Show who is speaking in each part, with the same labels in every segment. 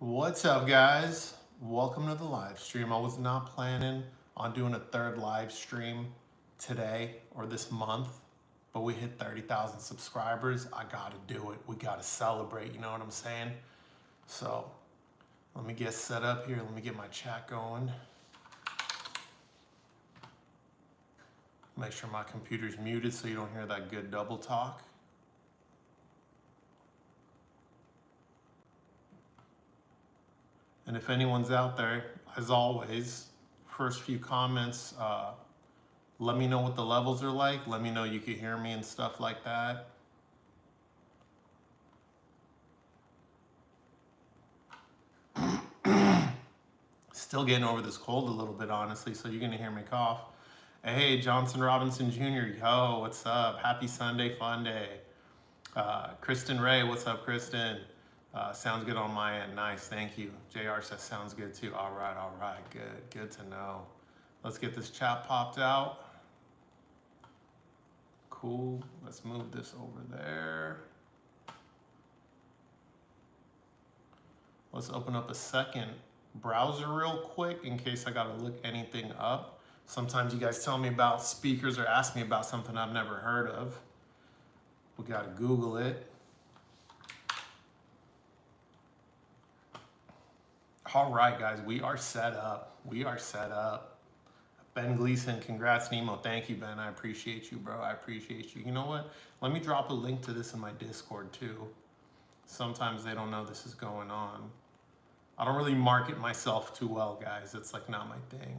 Speaker 1: What's up, guys? Welcome to the live stream. I was not planning on doing a third live stream today or this month, but we hit 30,000 subscribers. I gotta do it. We gotta celebrate, you know what I'm saying? So let me get set up here. Let me get my chat going. Make sure my computer's muted so you don't hear that good double talk. And if anyone's out there, as always, first few comments, let me know what the levels are like. Let me know you can hear me and stuff like that. Still getting over this cold a little bit, honestly, so you're gonna hear me cough. Hey, Johnson Robinson Jr., yo, what's up? Happy Sunday fun day. Kristen Ray, what's up, Kristen? Sounds good on my end. Nice, thank you. JR says sounds good too. All right, good to know. Let's get this chat popped out. Cool, let's move this over there. Let's open up a second browser real quick in case I gotta look anything up. Sometimes you guys tell me about speakers or ask me about something I've never heard of. We gotta Google it. All right, guys, we are set up. Ben Gleason, congrats, Nemo. Thank you, Ben. I appreciate you, bro. I appreciate you. You know what? Let me drop a link to this in my Discord, too. Sometimes they don't know this is going on. I don't really market myself too well, guys. It's like not my thing.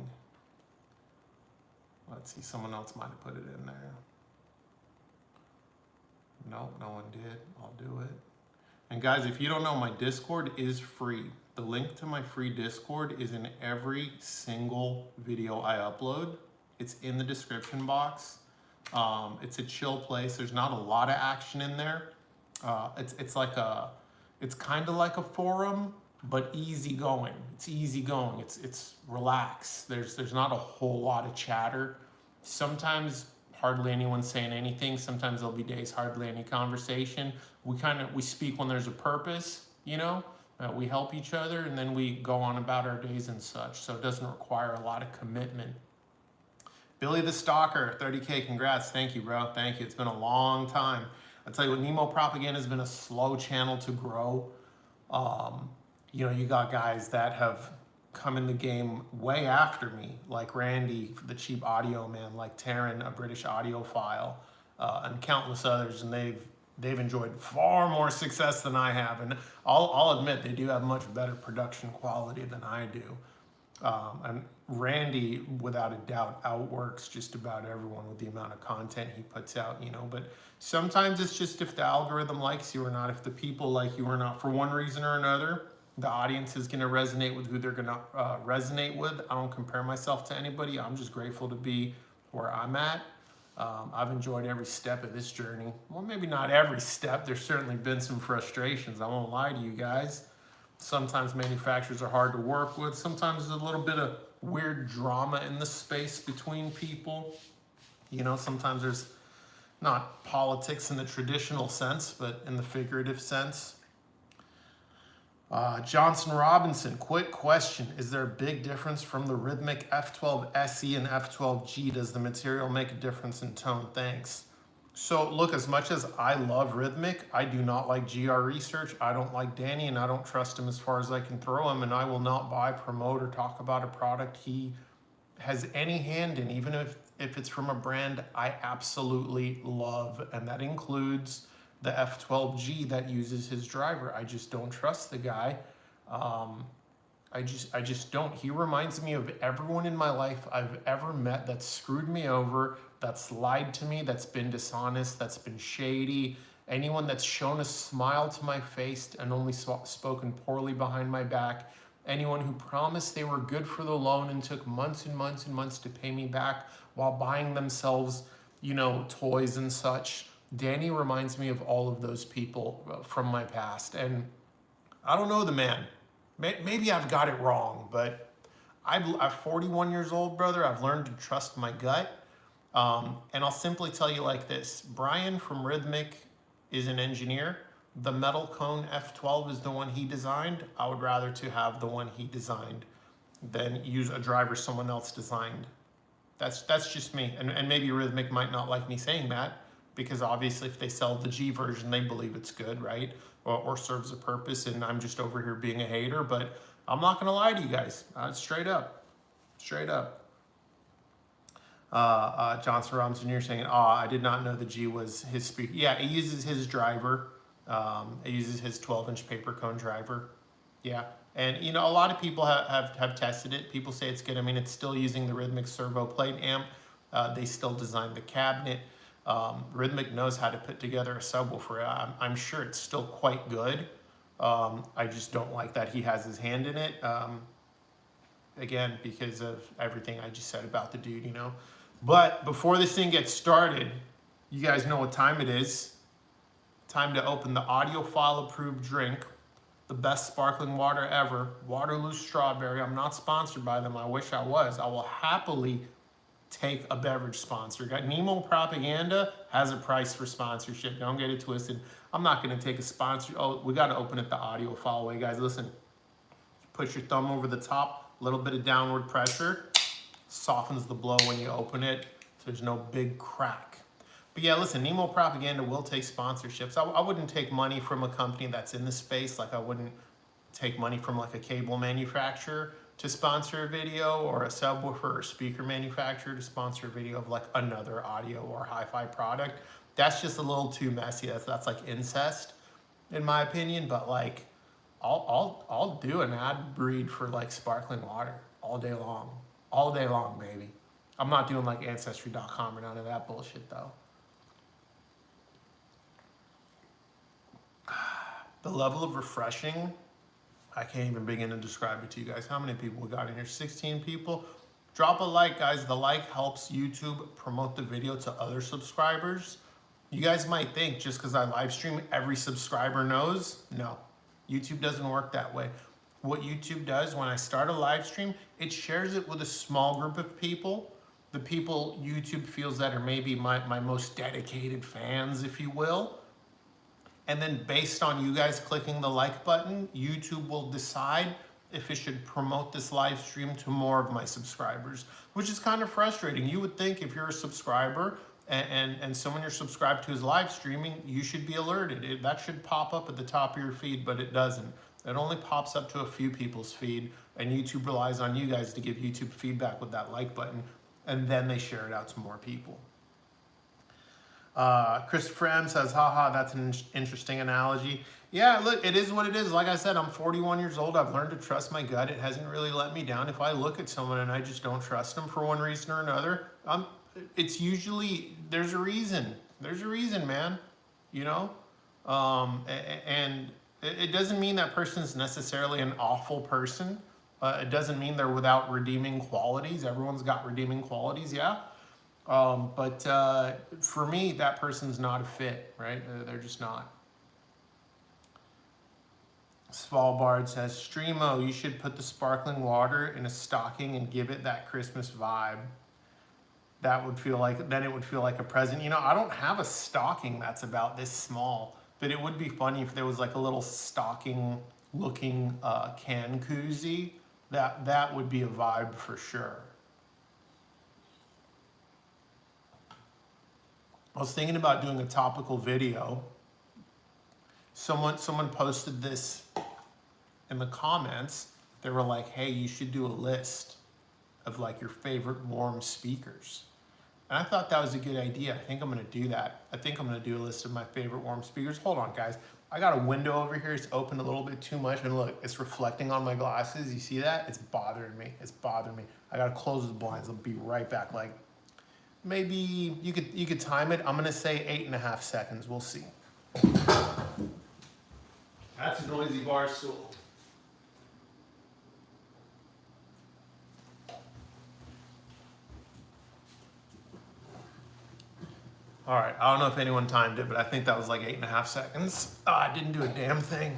Speaker 1: Let's see, someone else might have put it in there. Nope, no one did. I'll do it. And guys, if you don't know, my Discord is free. The link to my free Discord is in every single video I upload. It's in the description box. It's a chill place. There's not a lot of action in there. It's kind of like a forum, but easygoing. It's easygoing. It's relaxed. There's not a whole lot of chatter. Sometimes hardly anyone saying anything. Sometimes there'll be days hardly any conversation. We speak when there's a purpose, you know. We help each other, and then we go on about our days and such. So it doesn't require a lot of commitment. Billy the Stalker, 30K, congrats. Thank you, bro. Thank you. It's been a long time. I tell you what, Nemo Propaganda has been a slow channel to grow. You know, you got guys that have come in the game way after me, like Randy, the cheap audio man, like Taryn, a British audiophile, and countless others, and they've enjoyed far more success than I have, and I'll admit they do have much better production quality than I do. And Randy, without a doubt, outworks just about everyone with the amount of content he puts out, you know. But sometimes it's just if the algorithm likes you or not, if the people like you or not, for one reason or another, the audience is going to resonate with who they're going to resonate with. I don't compare myself to anybody. I'm just grateful to be where I'm at. I've enjoyed every step of this journey. Well, maybe not every step. There's certainly been some frustrations. I won't lie to you guys. Sometimes manufacturers are hard to work with. Sometimes there's a little bit of weird drama in the space between people. You know, sometimes there's not politics in the traditional sense, but in the figurative sense. Johnson Robinson, quick question. Is there a big difference from the Rhythmic F12 SE and F12G? Does the material make a difference in tone? Thanks. So look, as much as I love Rhythmic, I do not like GR Research. I don't like Danny, and I don't trust him as far as I can throw him, and I will not buy, promote, or talk about a product he has any hand in, even if it's from a brand I absolutely love, and that includes the F12G that uses his driver. I just don't trust the guy. I just don't. He reminds me of everyone in my life I've ever met that screwed me over, that's lied to me, that's been dishonest, that's been shady. Anyone that's shown a smile to my face and only spoken poorly behind my back. Anyone who promised they were good for the loan and took months and months and months to pay me back while buying themselves, you know, toys and such. Danny reminds me of all of those people from my past, and I don't know the man. Maybe I've got it wrong, but I'm 41 years old, brother. I've learned to trust my gut, and I'll simply tell you like this. Brian from Rhythmic is an engineer. the metal cone F12 is the one he designed, I would rather to have the one he designed than use a driver someone else designed. That's just me. And maybe Rhythmic might not like me saying that, because obviously if they sell the G version, they believe it's good, right? Or serves a purpose, and I'm just over here being a hater. But I'm not gonna lie to you guys, straight up. Johnson Robinson, you're saying, I did not know the G was his speaker. Yeah, it uses his driver. It uses his 12-inch paper cone driver. Yeah, and you know, a lot of people have tested it. People say it's good. I mean, it's still using the Rhythmic servo plate amp. They still designed the cabinet. Rhythmic knows how to put together a subwoofer. I'm sure it's still quite good. I just don't like that he has his hand in it. Again, because of everything I just said about the dude, you know. But before this thing gets started, you guys know what time it is. Time to open the audiophile approved drink, the best sparkling water ever, Waterloo Strawberry. I'm not sponsored by them. I wish I was. I will happily take a beverage sponsor. Got Nemo Propaganda has a price for sponsorship. Don't get it twisted. I'm not going to take a sponsor. Oh, we got to open it the audiophile way, guys. Listen, put your thumb over the top, a little bit of downward pressure, softens the blow when you open it, so there's no big crack. But yeah, listen, Nemo Propaganda will take sponsorships. I wouldn't take money from a company that's in the space, like I wouldn't take money from like a cable manufacturer to sponsor a video, or a subwoofer or speaker manufacturer to sponsor a video of like another audio or hi-fi product. That's just a little too messy. That's like incest, in my opinion. But like, I'll do an ad read for like sparkling water all day long, baby. I'm not doing like Ancestry.com or none of that bullshit though. The level of refreshing, I can't even begin to describe it to you guys. How many people we got in here? 16 people. Drop a like, guys. The like helps YouTube promote the video to other subscribers. You guys might think just because I live stream, every subscriber knows. No, YouTube doesn't work that way. What YouTube does when I start a live stream, it shares it with a small group of people. The people YouTube feels that are maybe my most dedicated fans, if you will. And then based on you guys clicking the like button, YouTube will decide if it should promote this live stream to more of my subscribers, which is kind of frustrating. You would think if you're a subscriber and someone you're subscribed to is live streaming, you should be alerted. That should pop up at the top of your feed, but it doesn't. It only pops up to a few people's feed, and YouTube relies on you guys to give YouTube feedback with that like button, and then they share it out to more people. Christopher M says, haha, that's an interesting analogy. Yeah, look, it is what it is. Like I said, I'm 41 years old. I've learned to trust my gut. It hasn't really let me down. If I look at someone and I just don't trust them for one reason or another, it's usually, there's a reason. There's a reason, man. You know? And it doesn't mean that person's necessarily an awful person. It doesn't mean they're without redeeming qualities. Everyone's got redeeming qualities, yeah. But for me, that person's not a fit, right? They're just not. Svalbard says, Streamo, you should put the sparkling water in a stocking and give it that Christmas vibe. That would feel like, then it would feel like a present. You know, I don't have a stocking that's about this small, but it would be funny if there was like a little stocking looking can koozie. That would be a vibe for sure. I was thinking about doing a topical video. Someone posted this in the comments. They were like, hey, you should do a list of like your favorite warm speakers. And I thought that was a good idea. I think I'm gonna do that. I think I'm gonna do a list of my favorite warm speakers. Hold on, guys. I got a window over here. It's open a little bit too much. And look, it's reflecting on my glasses. You see that? It's bothering me. It's bothering me. I gotta close the blinds. I'll be right back. Like, maybe you could time it. I'm gonna say 8.5 seconds. We'll see. That's a noisy bar stool. All right, I don't know if anyone timed it, but I think that was like 8.5 seconds. I didn't do a damn thing.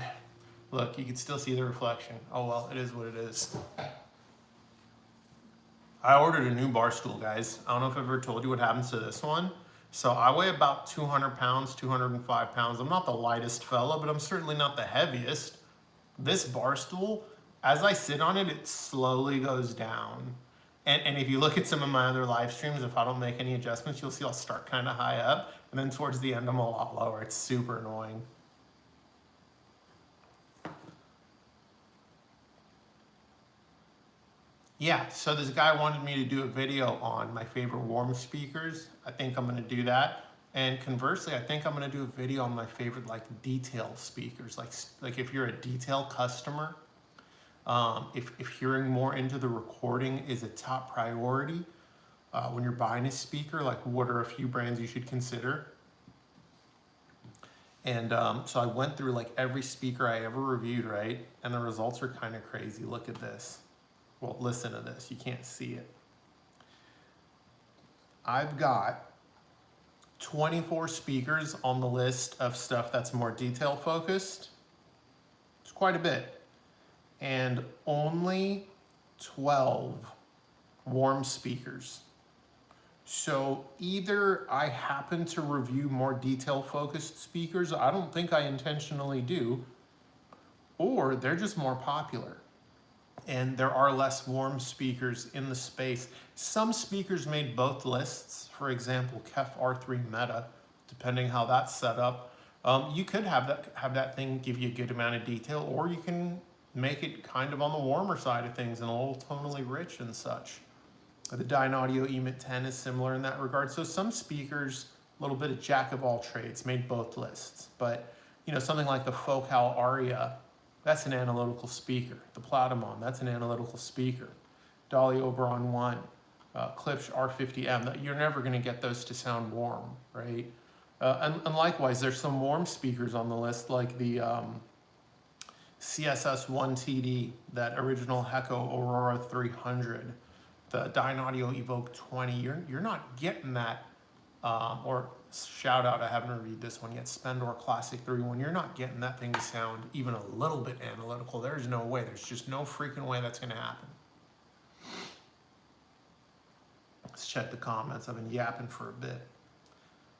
Speaker 1: Look, you can still see the reflection. Oh well, it is what it is. I ordered a new bar stool, guys. I don't know if I've ever told you what happens to this one. So I weigh about 200 pounds, 205 pounds. I'm not the lightest fella, but I'm certainly not the heaviest. This bar stool, as I sit on it, it slowly goes down. And if you look at some of my other live streams, if I don't make any adjustments, you'll see I'll start kind of high up, and then towards the end I'm a lot lower. It's super annoying. Yeah, so this guy wanted me to do a video on my favorite warm speakers. I think I'm gonna do that. And conversely, I think I'm gonna do a video on my favorite like detail speakers. Like if you're a detail customer, if hearing more into the recording is a top priority, when you're buying a speaker, like what are a few brands you should consider? And so I went through like every speaker I ever reviewed, right? And the results are kind of crazy. Look at this. Well, listen to this. You can't see it. I've got 24 speakers on the list of stuff that's more detail focused. It's quite a bit. And only 12 warm speakers. So either I happen to review more detail focused speakers, I don't think I intentionally do, or they're just more popular. And there are less warm speakers in the space. Some speakers made both lists. For example, KEF R3 Meta, depending how that's set up. You could have that thing give you a good amount of detail, or you can make it kind of on the warmer side of things and a little tonally rich and such. The Dynaudio EMIT 10 is similar in that regard. So some speakers, a little bit of jack of all trades, made both lists. But you know, something like the Focal Aria, that's an analytical speaker. The Platamon, that's an analytical speaker. Dolly Oberon 1, Klipsch R50M, you're never gonna get those to sound warm, right? And likewise, there's some warm speakers on the list, like the CSS1TD, that original Hecko Aurora 300, the Dynaudio Evoke 20. You're not getting that, or shout out, I haven't reviewed this one yet, Spendor Classic 3-1. You're not getting that thing to sound even a little bit analytical. There's no way. There's just no freaking way that's going to happen. Let's check the comments. I've been yapping for a bit.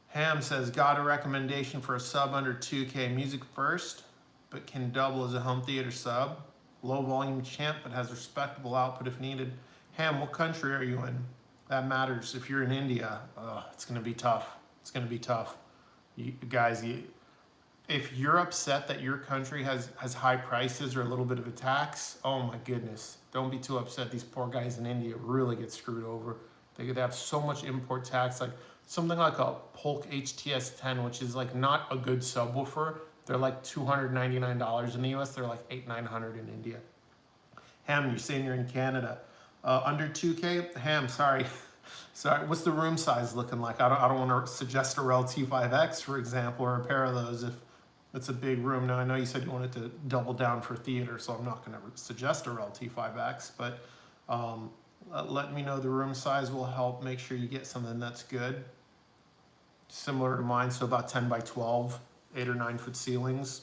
Speaker 1: Ham says, got a recommendation for a sub under 2K. Music first, but can double as a home theater sub. Low volume champ, but has respectable output if needed. Ham, what country are you in? That matters. If you're in India, it's going to be tough. It's going to be tough. You guys, if you're upset that your country has high prices or a little bit of a tax, oh my goodness, don't be too upset. These poor guys in India really get screwed over. They have so much import tax. Like something like a Polk HTS-10, which is like not a good subwoofer. They're like $299 in the US. They're like $800-900 in India. Ham, you're saying you're in Canada. Under 2K, Ham, sorry. Sorry, what's the room size looking like? I don't want to suggest a REL T5X, for example, or a pair of those if it's a big room. Now, I know you said you wanted to double down for theater, so I'm not going to suggest a REL T5X, but let me know the room size will help make sure you get something that's good. Similar to mine, so about 10 by 12, 8 or 9 foot ceilings.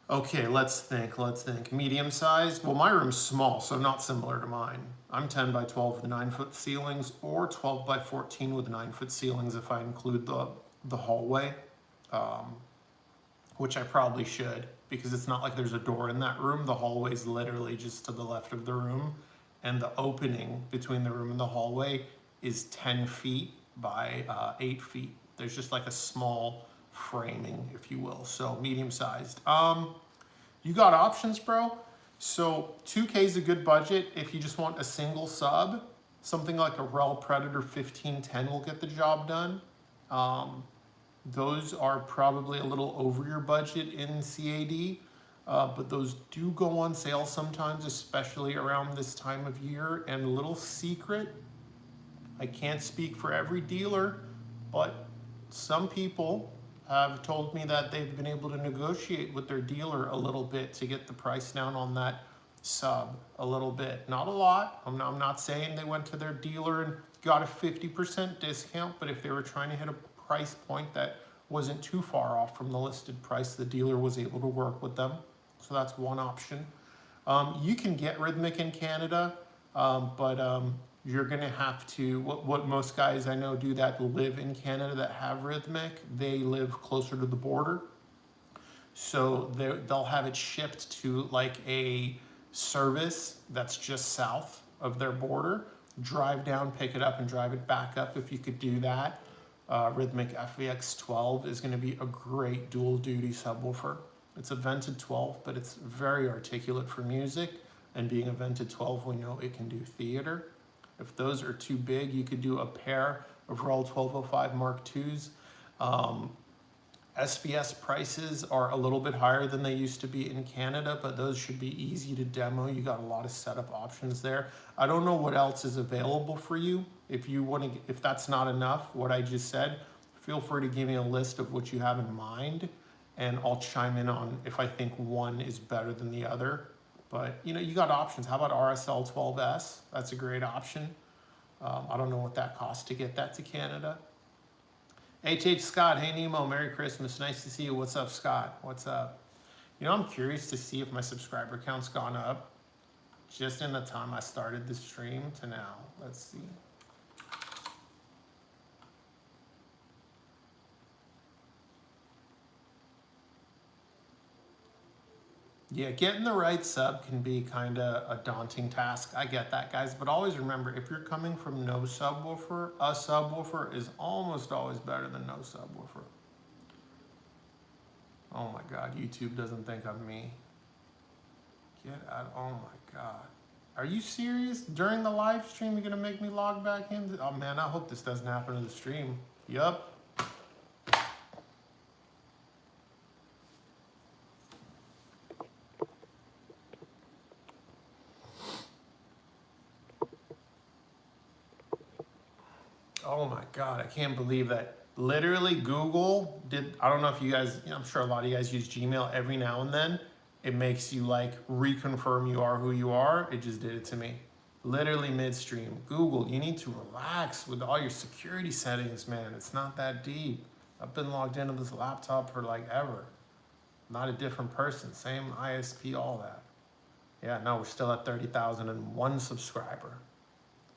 Speaker 1: Okay, let's think. Medium sized, well, my room's small, so not similar to mine. I'm 10 by 12 with 9 foot ceilings, or 12 by 14 with 9 foot ceilings if I include the hallway, which I probably should, because it's not like there's a door in that room. The hallway's literally just to the left of the room, and the opening between the room and the hallway is 10 feet by 8 feet. There's just like a small framing, if you will. So medium sized. You got options, bro. So 2K is a good budget if you just want a single sub. Something like a REL Predator 1510 will get the job done. Those are probably a little over your budget in CAD, but those do go on sale sometimes, especially around this time of year. And a little secret, I can't speak for every dealer, but some people have told me that they've been able to negotiate with their dealer a little bit to get the price down on that sub a little bit. Not a lot. I'm not saying they went to their dealer and got a 50% discount, but if they were trying to hit a price point that wasn't too far off from the listed price, the dealer was able to work with them. So that's one option. You can get Rhythmic in Canada, but you're gonna have to, what most guys I know do that live in Canada that have Rhythmic, they live closer to the border. So they'll have it shipped to like a service that's just south of their border. Drive down, pick it up, and drive it back up if you could do that. Rhythmic FVX12 is going to be a great dual duty subwoofer. It's a vented 12, but it's very articulate for music. And being a vented 12, we know it can do theater. If those are too big, you could do a pair of RAL 1205 Mark IIs. SVS prices are a little bit higher than they used to be in Canada, but those should be easy to demo. You got a lot of setup options there. I don't know what else is available for you. If you want to, if that's not enough, what I just said, feel free to give me a list of what you have in mind, and I'll chime in on if I think one is better than the other. But you know, you got options. How about RSL 12S? That's a great option. I don't know what that costs to get that to Canada. H.H. Scott, hey Nemo, Merry Christmas. Nice to see you. What's up, Scott? What's up? You know, I'm curious to see if my subscriber count's gone up just in the time I started the stream to now. Let's see. Yeah, getting the right sub can be kind of a daunting task. I get that, guys. But always remember, if you're coming from no subwoofer, a subwoofer is almost always better than no subwoofer. Oh my God, YouTube doesn't think of me. Get out, oh my God. Are you serious? During the live stream, you're gonna make me log back in? Oh man, I hope this doesn't happen to the stream. Yup. Oh my God, I can't believe that. Literally Google did, I don't know if you guys, I'm sure a lot of you guys use Gmail every now and then. It makes you like reconfirm you are who you are. It just did it to me. Literally midstream. Google, you need to relax with all your security settings, man. It's not that deep. I've been logged into this laptop for like ever. Not a different person, same ISP, all that. Yeah, no, we're still at 30,001 subscriber.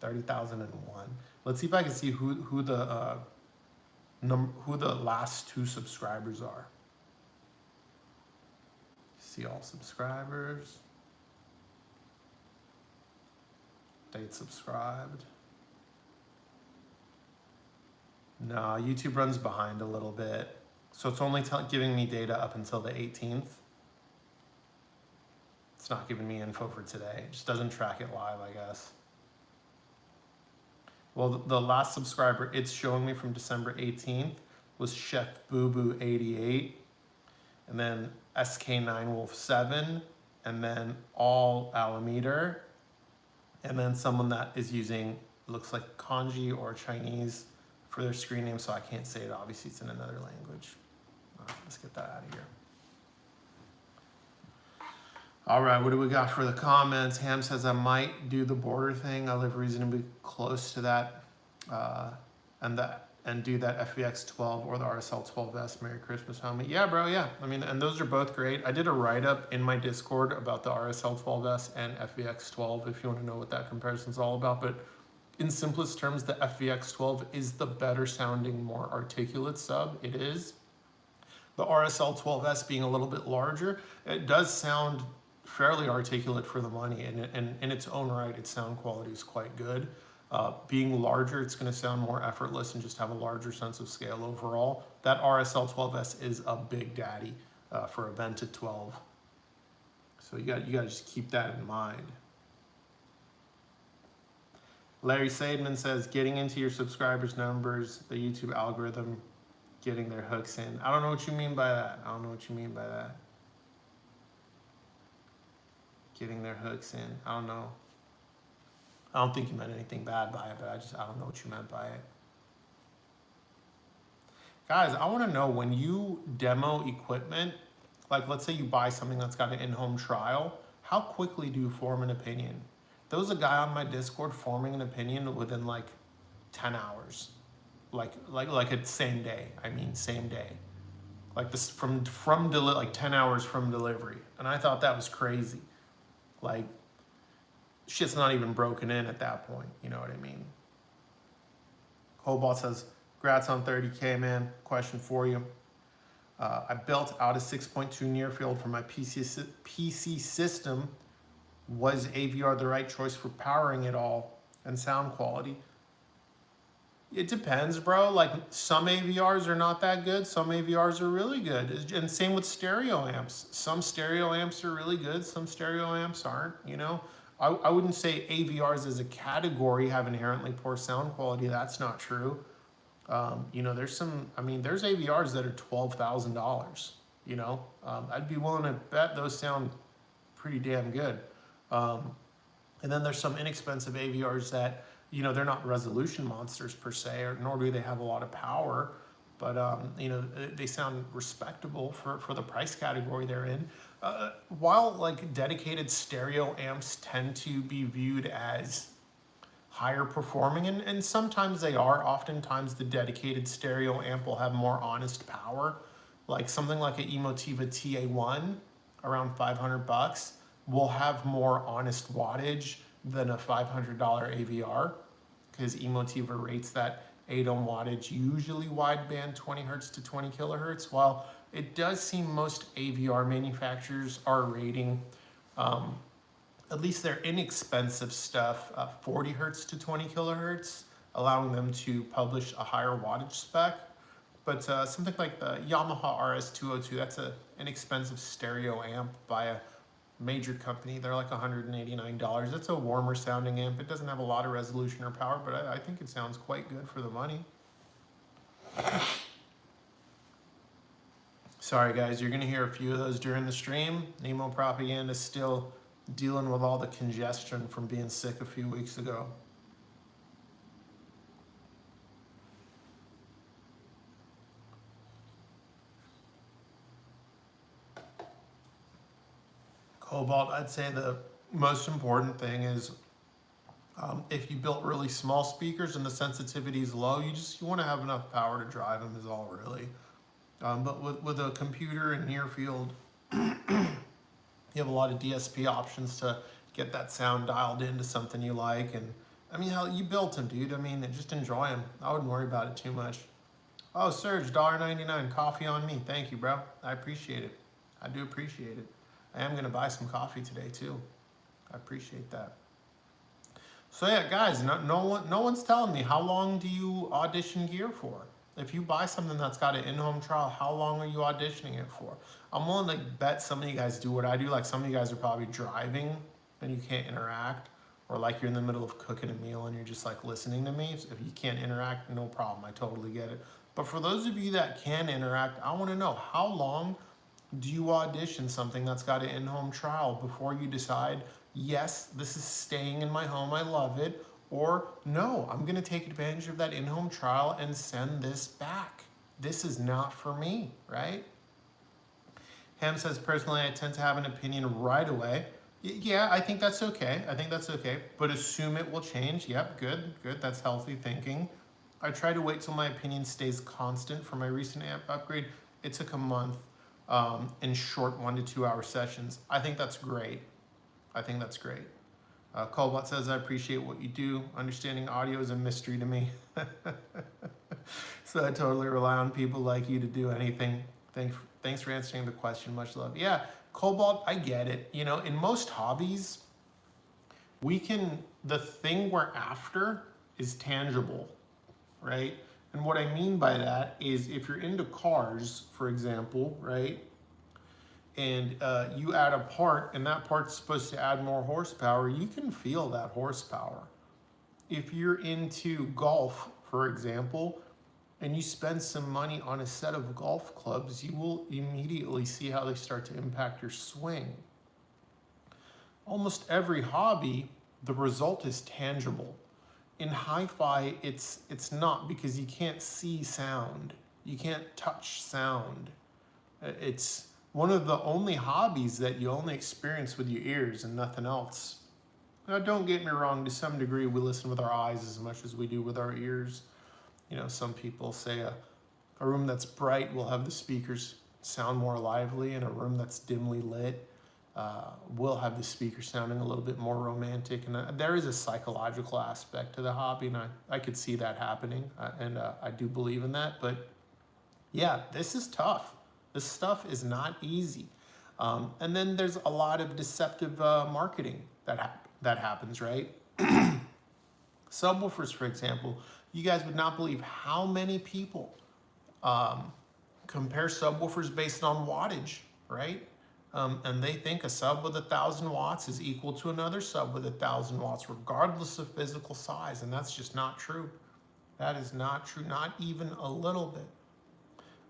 Speaker 1: 30,001. Let's see if I can see who the last two subscribers are. See all subscribers. Date subscribed. No, YouTube runs behind a little bit. So it's only giving me data up until the 18th. It's not giving me info for today. It just doesn't track it live, I guess. Well, the last subscriber it's showing me from December 18th was Chef Boo Boo 88, and then SK9 Wolf 7, and then All Alameter, and then someone that is using, looks like kanji or Chinese for their screen name, so I can't say it. Obviously, it's in another language. All right, let's get that out of here. All right, what do we got for the comments? Ham says, I might do the border thing. I live reasonably close to that, and do that FVX 12 or the RSL 12S. Merry Christmas, homie. Yeah, bro, yeah. I mean, and those are both great. I did a write-up in my Discord about the RSL 12S and FVX 12 if you want to know what that comparison's all about. But in simplest terms, the FVX 12 is the better sounding, more articulate sub. It is. The RSL 12S being a little bit larger, it does sound fairly articulate for the money, and in its own right, its sound quality is quite good. Being larger, it's going to sound more effortless and just have a larger sense of scale overall. That RSL 12S is a big daddy for a vented 12. So you got to just keep that in mind. Larry Seidman says, getting into your subscribers' numbers, the YouTube algorithm, getting their hooks in. I don't know what you mean by that. I don't know what you mean by that. Getting their hooks in. I don't know. I don't think you meant anything bad by it, but I don't know what you meant by it. Guys, I want to know, when you demo equipment, like let's say you buy something that's got an in-home trial, how quickly do you form an opinion? There was a guy on my Discord forming an opinion within like 10 hours. Like a same day. I mean, same day. Like this from like 10 hours from delivery. And I thought that was crazy. Like, shit's not even broken in at that point. You know what I mean? Cobalt says, "Congrats on 30K, man. Question for you. I built out a 6.2 near field for my PC system. Was AVR the right choice for powering it all and sound quality?" It depends, bro. Like, some AVRs are not that good. Some AVRs are really good. And same with stereo amps. Some stereo amps are really good. Some stereo amps aren't, you know. I wouldn't say AVRs as a category have inherently poor sound quality. That's not true. You know, there's there's AVRs that are $12,000, you know. I'd be willing to bet those sound pretty damn good. And then there's some inexpensive AVRs that, you know, they're not resolution monsters per se, or nor do they have a lot of power, but you know, they sound respectable for the price category they're in. While like dedicated stereo amps tend to be viewed as higher performing, and sometimes they are, oftentimes the dedicated stereo amp will have more honest power. Like something like an Emotiva TA1, around $500, will have more honest wattage than a $500 AVR, because Emotiva rates that 8 ohm wattage, usually wideband 20 hertz to 20 kilohertz, while it does seem most AVR manufacturers are rating, at least their inexpensive stuff, 40 hertz to 20 kilohertz, allowing them to publish a higher wattage spec. But something like the Yamaha RS202, that's an inexpensive stereo amp by a major company. They're like $189. It's a warmer sounding amp. It doesn't have a lot of resolution or power, but I think it sounds quite good for the money. Sorry guys, you're gonna hear a few of those during the stream. Nemo Propaganda is still dealing with all the congestion from being sick a few weeks ago. Cobalt, I'd say the most important thing is if you built really small speakers and the sensitivity is low, you want to have enough power to drive them is all really. But with a computer and near field, you have a lot of DSP options to get that sound dialed into something you like. And I mean, hell, you built them, dude. I mean, just enjoy them. I wouldn't worry about it too much. Oh, Serge, $1.99, coffee on me. Thank you, bro. I appreciate it. I do appreciate it. I am gonna buy some coffee today too. I appreciate that. So yeah, guys, no one's telling me, how long do you audition gear for? If you buy something that's got an in-home trial, how long are you auditioning it for? I'm willing to bet some of you guys do what I do. Like, some of you guys are probably driving and you can't interact, or like you're in the middle of cooking a meal and you're just like listening to me. So if you can't interact, no problem. I totally get it. But for those of you that can interact, I want to know, how long do you audition something that's got an in-home trial before you decide, yes, this is staying in my home, I love it, or no, I'm gonna take advantage of that in-home trial and send this back. This is not for me, right? Ham says, personally, I tend to have an opinion right away. Yeah, I think that's okay. I think that's okay, but assume it will change. Yep, good, that's healthy thinking. I try to wait till my opinion stays constant. For my recent amp upgrade, it took a month. In short 1 to 2 hour sessions. I think that's great. Cobalt says, I appreciate what you do. Understanding audio is a mystery to me. So I totally rely on people like you to do anything. Thanks for answering the question. Much love. Yeah, Cobalt, I get it. You know, in most hobbies, the thing we're after is tangible, right? And what I mean by that is, if you're into cars, for example, right, and you add a part and that part's supposed to add more horsepower, you can feel that horsepower. If you're into golf, for example, and you spend some money on a set of golf clubs, you will immediately see how they start to impact your swing. Almost every hobby, the result is tangible. In hi-fi, it's not, because you can't see sound. You can't touch sound. It's one of the only hobbies that you only experience with your ears and nothing else. Now, don't get me wrong, to some degree, we listen with our eyes as much as we do with our ears. You know, some people say a room that's bright will have the speakers sound more lively, and a room that's dimly lit will have the speaker sounding a little bit more romantic. And there is a psychological aspect to the hobby, and I could see that happening, and I do believe in that. But yeah, this is tough. This stuff is not easy. And then there's a lot of deceptive marketing that happens, right? Subwoofers, for example, you guys would not believe how many people compare subwoofers based on wattage, right? And they think a sub with 1,000 watts is equal to another sub with 1,000 watts, regardless of physical size. And that's just not true. That is not true, not even a little bit.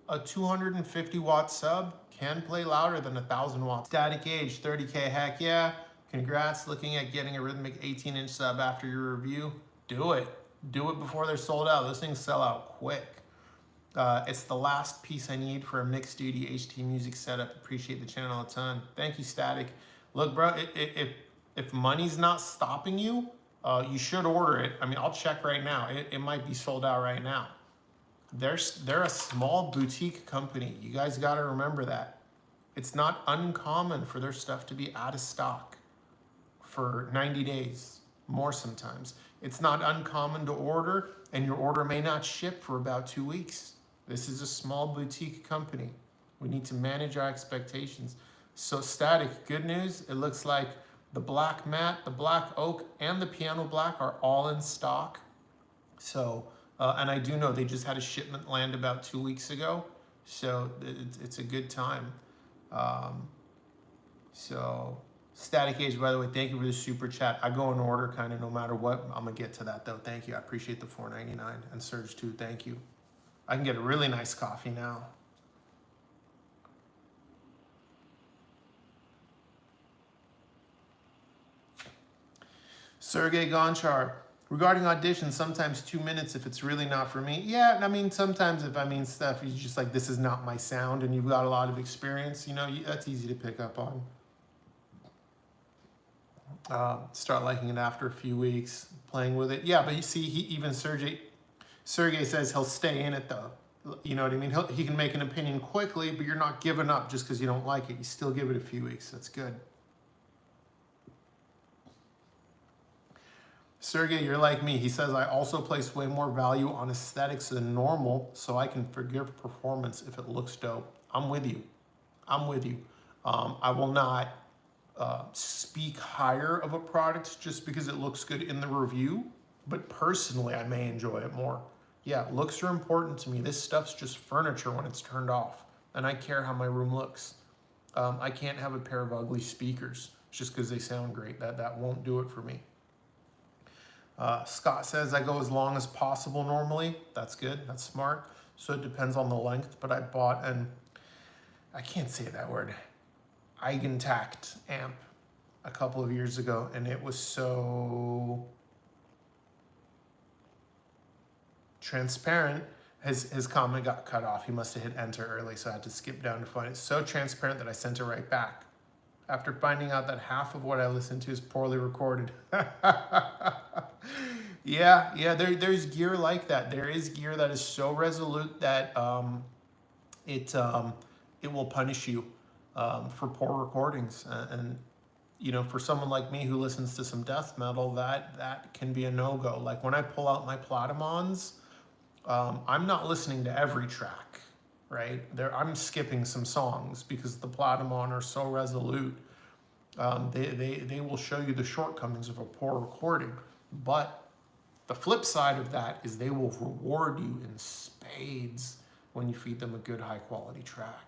Speaker 1: A 250 watt sub can play louder than 1,000 watts. Static Age, 30K, heck yeah. Congrats, looking at getting a rhythmic 18-inch sub after your review. Do it. Do it before they're sold out. Those things sell out quick. It's the last piece I need for a mixed duty HT music setup. Appreciate the channel a ton. Thank you, Static. Look, bro, if money's not stopping you, you should order it. I mean, I'll check right now. It might be sold out right now. They're a small boutique company. You guys got to remember that. It's not uncommon for their stuff to be out of stock for 90 days, more sometimes. It's not uncommon to order, and your order may not ship for about 2 weeks. This is a small boutique company. We need to manage our expectations. So Static, good news. It looks like the black matte, the black oak, and the piano black are all in stock. So, and I do know they just had a shipment land about 2 weeks ago. So it's a good time. So Static Age, by the way, thank you for the super chat. I go in order kind of no matter what. I'm gonna get to that though. Thank you. I appreciate the $4.99 and Surge too. Thank you. I can get a really nice coffee now. Sergey Gonchar, regarding auditions, sometimes 2 minutes if it's really not for me. Yeah, I mean, sometimes if stuff, you're just like, this is not my sound, and you've got a lot of experience, you know, that's easy to pick up on. Start liking it after a few weeks, playing with it. Yeah, but you see, even Sergey says he'll stay in it though. You know what I mean? He can make an opinion quickly, but you're not giving up just because you don't like it. You still give it a few weeks. That's good. Sergey, you're like me. He says, I also place way more value on aesthetics than normal, so I can forgive performance if it looks dope. I'm with you. I'm with you. I will not speak higher of a product just because it looks good in the review, but personally, I may enjoy it more. Yeah, looks are important to me. This stuff's just furniture when it's turned off, and I care how my room looks. I can't have a pair of ugly speakers just because they sound great. That won't do it for me. Scott says, I go as long as possible normally. That's good. That's smart. So it depends on the length, but I bought I can't say that word, Eigentakt amp a couple of years ago, and it was so transparent. His comment got cut off. He must have hit enter early, so I had to skip down to find it. So transparent that I sent it right back after finding out that half of what I listened to is poorly recorded. Yeah, there's gear like that. There is gear that is so resolute that it will punish you for poor recordings. And you know, for someone like me who listens to some death metal, that can be a no-go. Like when I pull out my Platimons, I'm not listening to every track, right? I'm skipping some songs because the Platimon are so resolute. They will show you the shortcomings of a poor recording. But the flip side of that is they will reward you in spades when you feed them a good high quality track.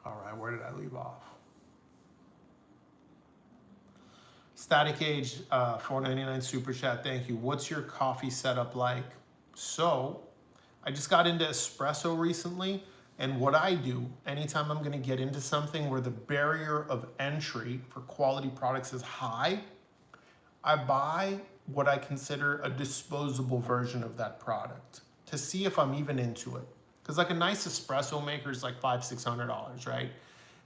Speaker 1: All right, where did I leave off? Static Age, $4.99 super chat, thank you. What's your coffee setup like? So, I just got into espresso recently, and what I do, anytime I'm gonna get into something where the barrier of entry for quality products is high, I buy what I consider a disposable version of that product to see if I'm even into it. Because like a nice espresso maker is like $500-600, right?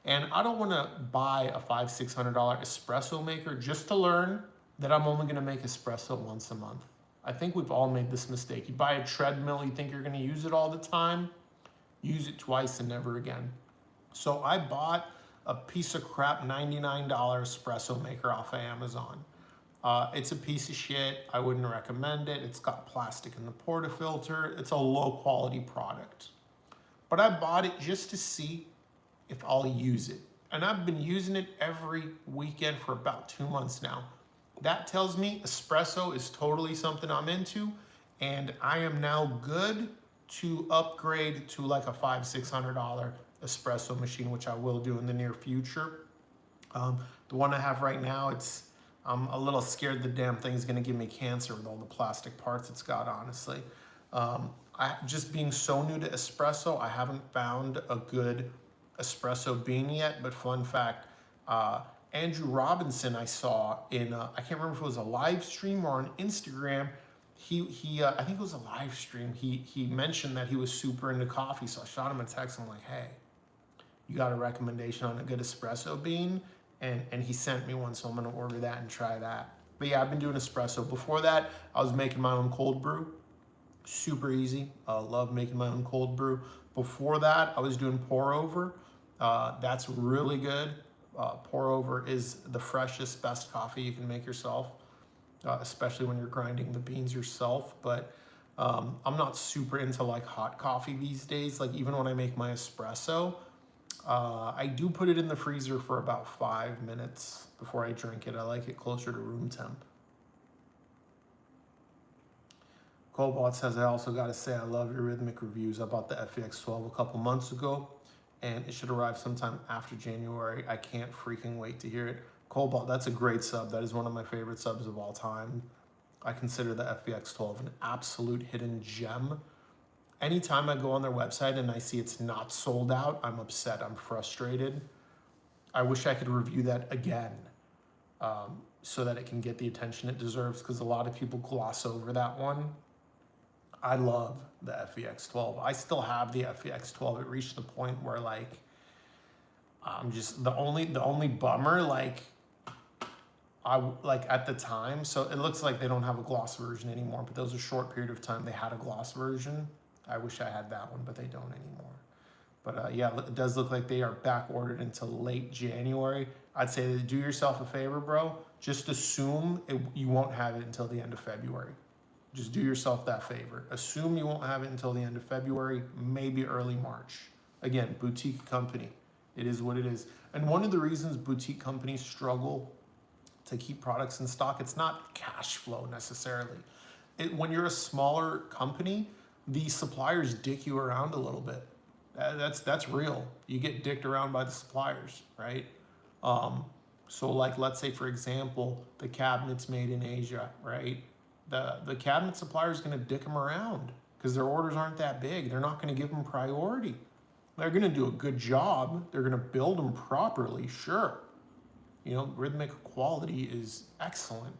Speaker 1: And I don't want to buy a $500-600 espresso maker just to learn that I'm only going to make espresso once a month. I think we've all made this mistake. You buy a treadmill, you think you're going to use it all the time, use it twice and never again. So I bought a piece of crap $99 espresso maker off of Amazon. It's a piece of shit. I wouldn't recommend it. It's got plastic in the portafilter. It's a low quality product. But I bought it just to see if I'll use it. And I've been using it every weekend for about 2 months now. That tells me espresso is totally something I'm into, and I am now good to upgrade to like a $500-600 espresso machine, which I will do in the near future. The one I have right now, I'm a little scared the damn thing's gonna give me cancer with all the plastic parts it's got, honestly. Just being so new to espresso, I haven't found a good espresso bean yet, but fun fact, Andrew Robinson I saw in, I can't remember if it was a live stream or on Instagram, I think it was a live stream, he mentioned that he was super into coffee, so I shot him a text, I'm like, hey, you got a recommendation on a good espresso bean? And he sent me one, so I'm gonna order that and try that. But yeah, I've been doing espresso. Before that, I was making my own cold brew. Super easy, love making my own cold brew. Before that, I was doing pour over. That's really good. Pour over is the freshest, best coffee you can make yourself, especially when you're grinding the beans yourself. But I'm not super into like hot coffee these days. Like even when I make my espresso, I do put it in the freezer for about 5 minutes before I drink it. I like it closer to room temp. Cobalt says, I also got to say I love your rhythmic reviews. I bought the FEX12 a couple months ago, and it should arrive sometime after January. I can't freaking wait to hear it. Cobalt, that's a great sub. That is one of my favorite subs of all time. I consider the FEX12 an absolute hidden gem. Anytime I go on their website and I see it's not sold out, I'm upset, I'm frustrated. I wish I could review that again so that it can get the attention it deserves, because a lot of people gloss over that one. I love the FEX12. I still have the FEX12. It reached the point where like, I'm just, the only bummer, like at the time, so it looks like they don't have a gloss version anymore, but there was a short period of time they had a gloss version. I wish I had that one, but they don't anymore. But yeah, it does look like they are back ordered until late January. I'd say do yourself a favor, bro. Just assume you won't have it until the end of February. Just do yourself that favor. Assume you won't have it until the end of February, maybe early March. Again, boutique company. It is what it is. And one of the reasons boutique companies struggle to keep products in stock, it's not cash flow necessarily. When you're a smaller company, the suppliers dick you around a little bit. That's real. You get dicked around by the suppliers, right? So like, let's say for example, the cabinets made in Asia, right? The cabinet supplier is going to dick them around because their orders aren't that big. They're not going to give them priority. They're going to do a good job. They're going to build them properly, sure. You know, rhythmic quality is excellent,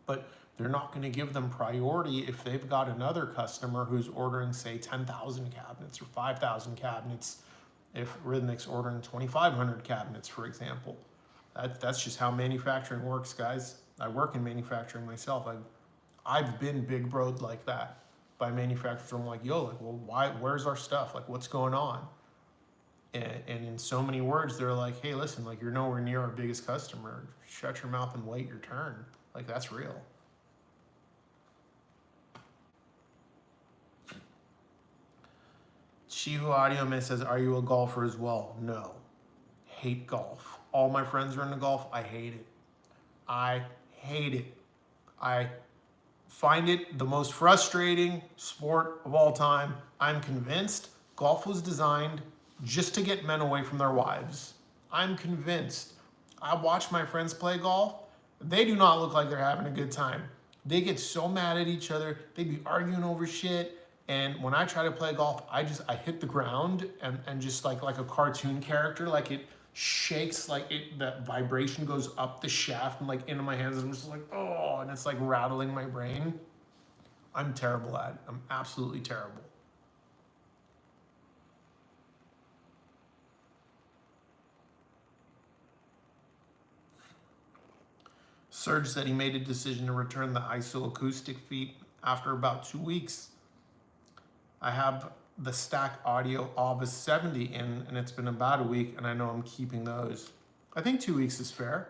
Speaker 1: but they're not going to give them priority if they've got another customer who's ordering, say, 10,000 cabinets or 5,000 cabinets, if Rhythmic's ordering 2,500 cabinets, for example. That's just how manufacturing works, guys. I work in manufacturing myself. I've been big broed like that by manufacturers. I'm like, yo, like, well, where's our stuff? Like, what's going on? And in so many words, they're like, hey, listen, like, you're nowhere near our biggest customer. Shut your mouth and wait your turn. Like, that's real. Shihu Audio Man says, are you a golfer as well? No. Hate golf. All my friends are into golf. I hate it. I hate it. I find it the most frustrating sport of all time. I'm convinced golf was designed just to get men away from their wives. I'm convinced. I watch my friends play golf. They do not look like they're having a good time. They get so mad at each other. They be arguing over shit. And when I try to play golf, I hit the ground and just like a cartoon character, like it shakes, like that vibration goes up the shaft and like into my hands, and I'm just like, oh, and it's like rattling my brain. I'm terrible at it. I'm absolutely terrible. Serge said he made a decision to return the ISO acoustic feet after about 2 weeks. I have the Stack Audio Ava 70 in, and it's been about a week, and I know I'm keeping those. I think 2 weeks is fair.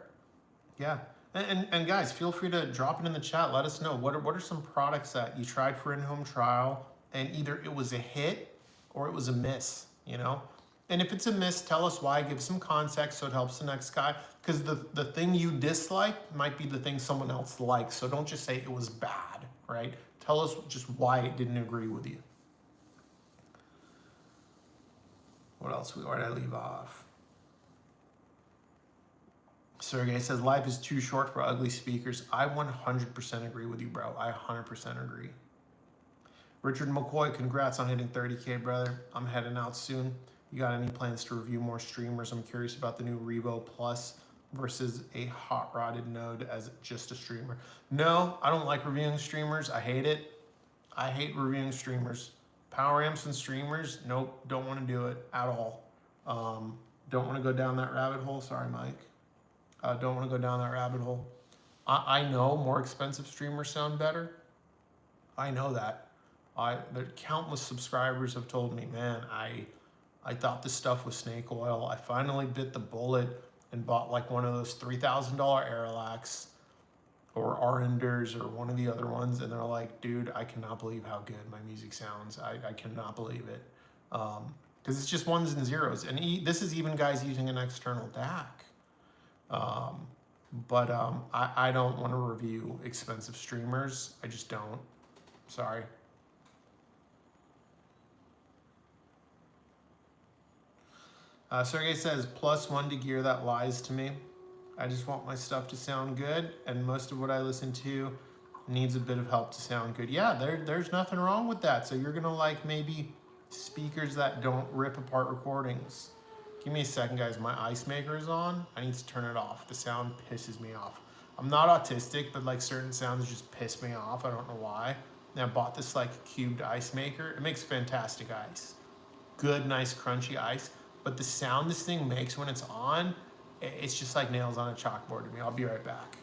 Speaker 1: Yeah. And guys, feel free to drop it in the chat. Let us know what are some products that you tried for in-home trial, and either it was a hit or it was a miss, you know? And if it's a miss, tell us why, give some context so it helps the next guy. Because the thing you dislike might be the thing someone else likes. So don't just say it was bad, right? Tell us just why it didn't agree with you. What else? Where did I leave off? Sergey says, life is too short for ugly speakers. I 100% agree with you, bro. I 100% agree. Richard McCoy, congrats on hitting 30K, brother. I'm heading out soon. You got any plans to review more streamers? I'm curious about the new Revo Plus versus a hot-rodded Node as just a streamer. No, I don't like reviewing streamers. I hate it. I hate reviewing streamers. Power amps and streamers, nope, don't want to do it at all. Don't want to go down that rabbit hole. Sorry, Mike. Don't want to go down that rabbit hole. I know more expensive streamers sound better. I know that. The countless subscribers have told me, man, I thought this stuff was snake oil. I finally bit the bullet and bought like one of those $3,000 Airlax or Arenders or one of the other ones, and they're like, dude, I cannot believe how good my music sounds. I cannot believe it. Because it's just ones and zeros. And this is even guys using an external DAC. I don't want to review expensive streamers. I just don't. Sorry. Sergey says, +1 to gear that lies to me. I just want my stuff to sound good, and most of what I listen to needs a bit of help to sound good. Yeah, there's nothing wrong with that. So you're gonna like maybe speakers that don't rip apart recordings. Give me a second, guys. My ice maker is on. I need to turn it off. The sound pisses me off. I'm not autistic, but like certain sounds just piss me off. I don't know why. And I bought this like cubed ice maker. It makes fantastic ice. Good, nice, crunchy ice. But the sound this thing makes when it's on, it's just like nails on a chalkboard to me. I'll be right back.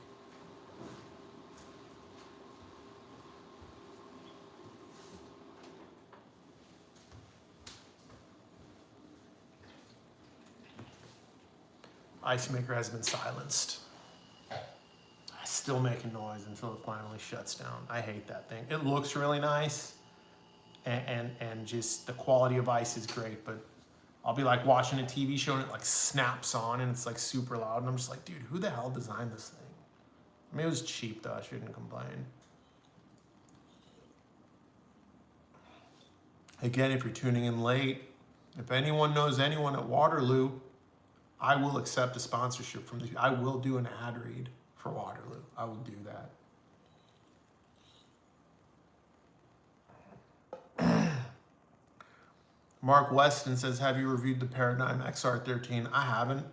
Speaker 1: Ice maker has been silenced. Still making noise until it finally shuts down. I hate that thing. It looks really nice, and just the quality of ice is great, but I'll be like watching a TV show and it like snaps on and it's like super loud, and I'm just like, dude, who the hell designed this thing? I mean, it was cheap though, I shouldn't complain. Again, if you're tuning in late, if anyone knows anyone at Waterloo, I will accept a sponsorship from the, I will do an ad read for Waterloo. I will do that. Mark Weston says, have you reviewed the Paradigm XR13? I haven't.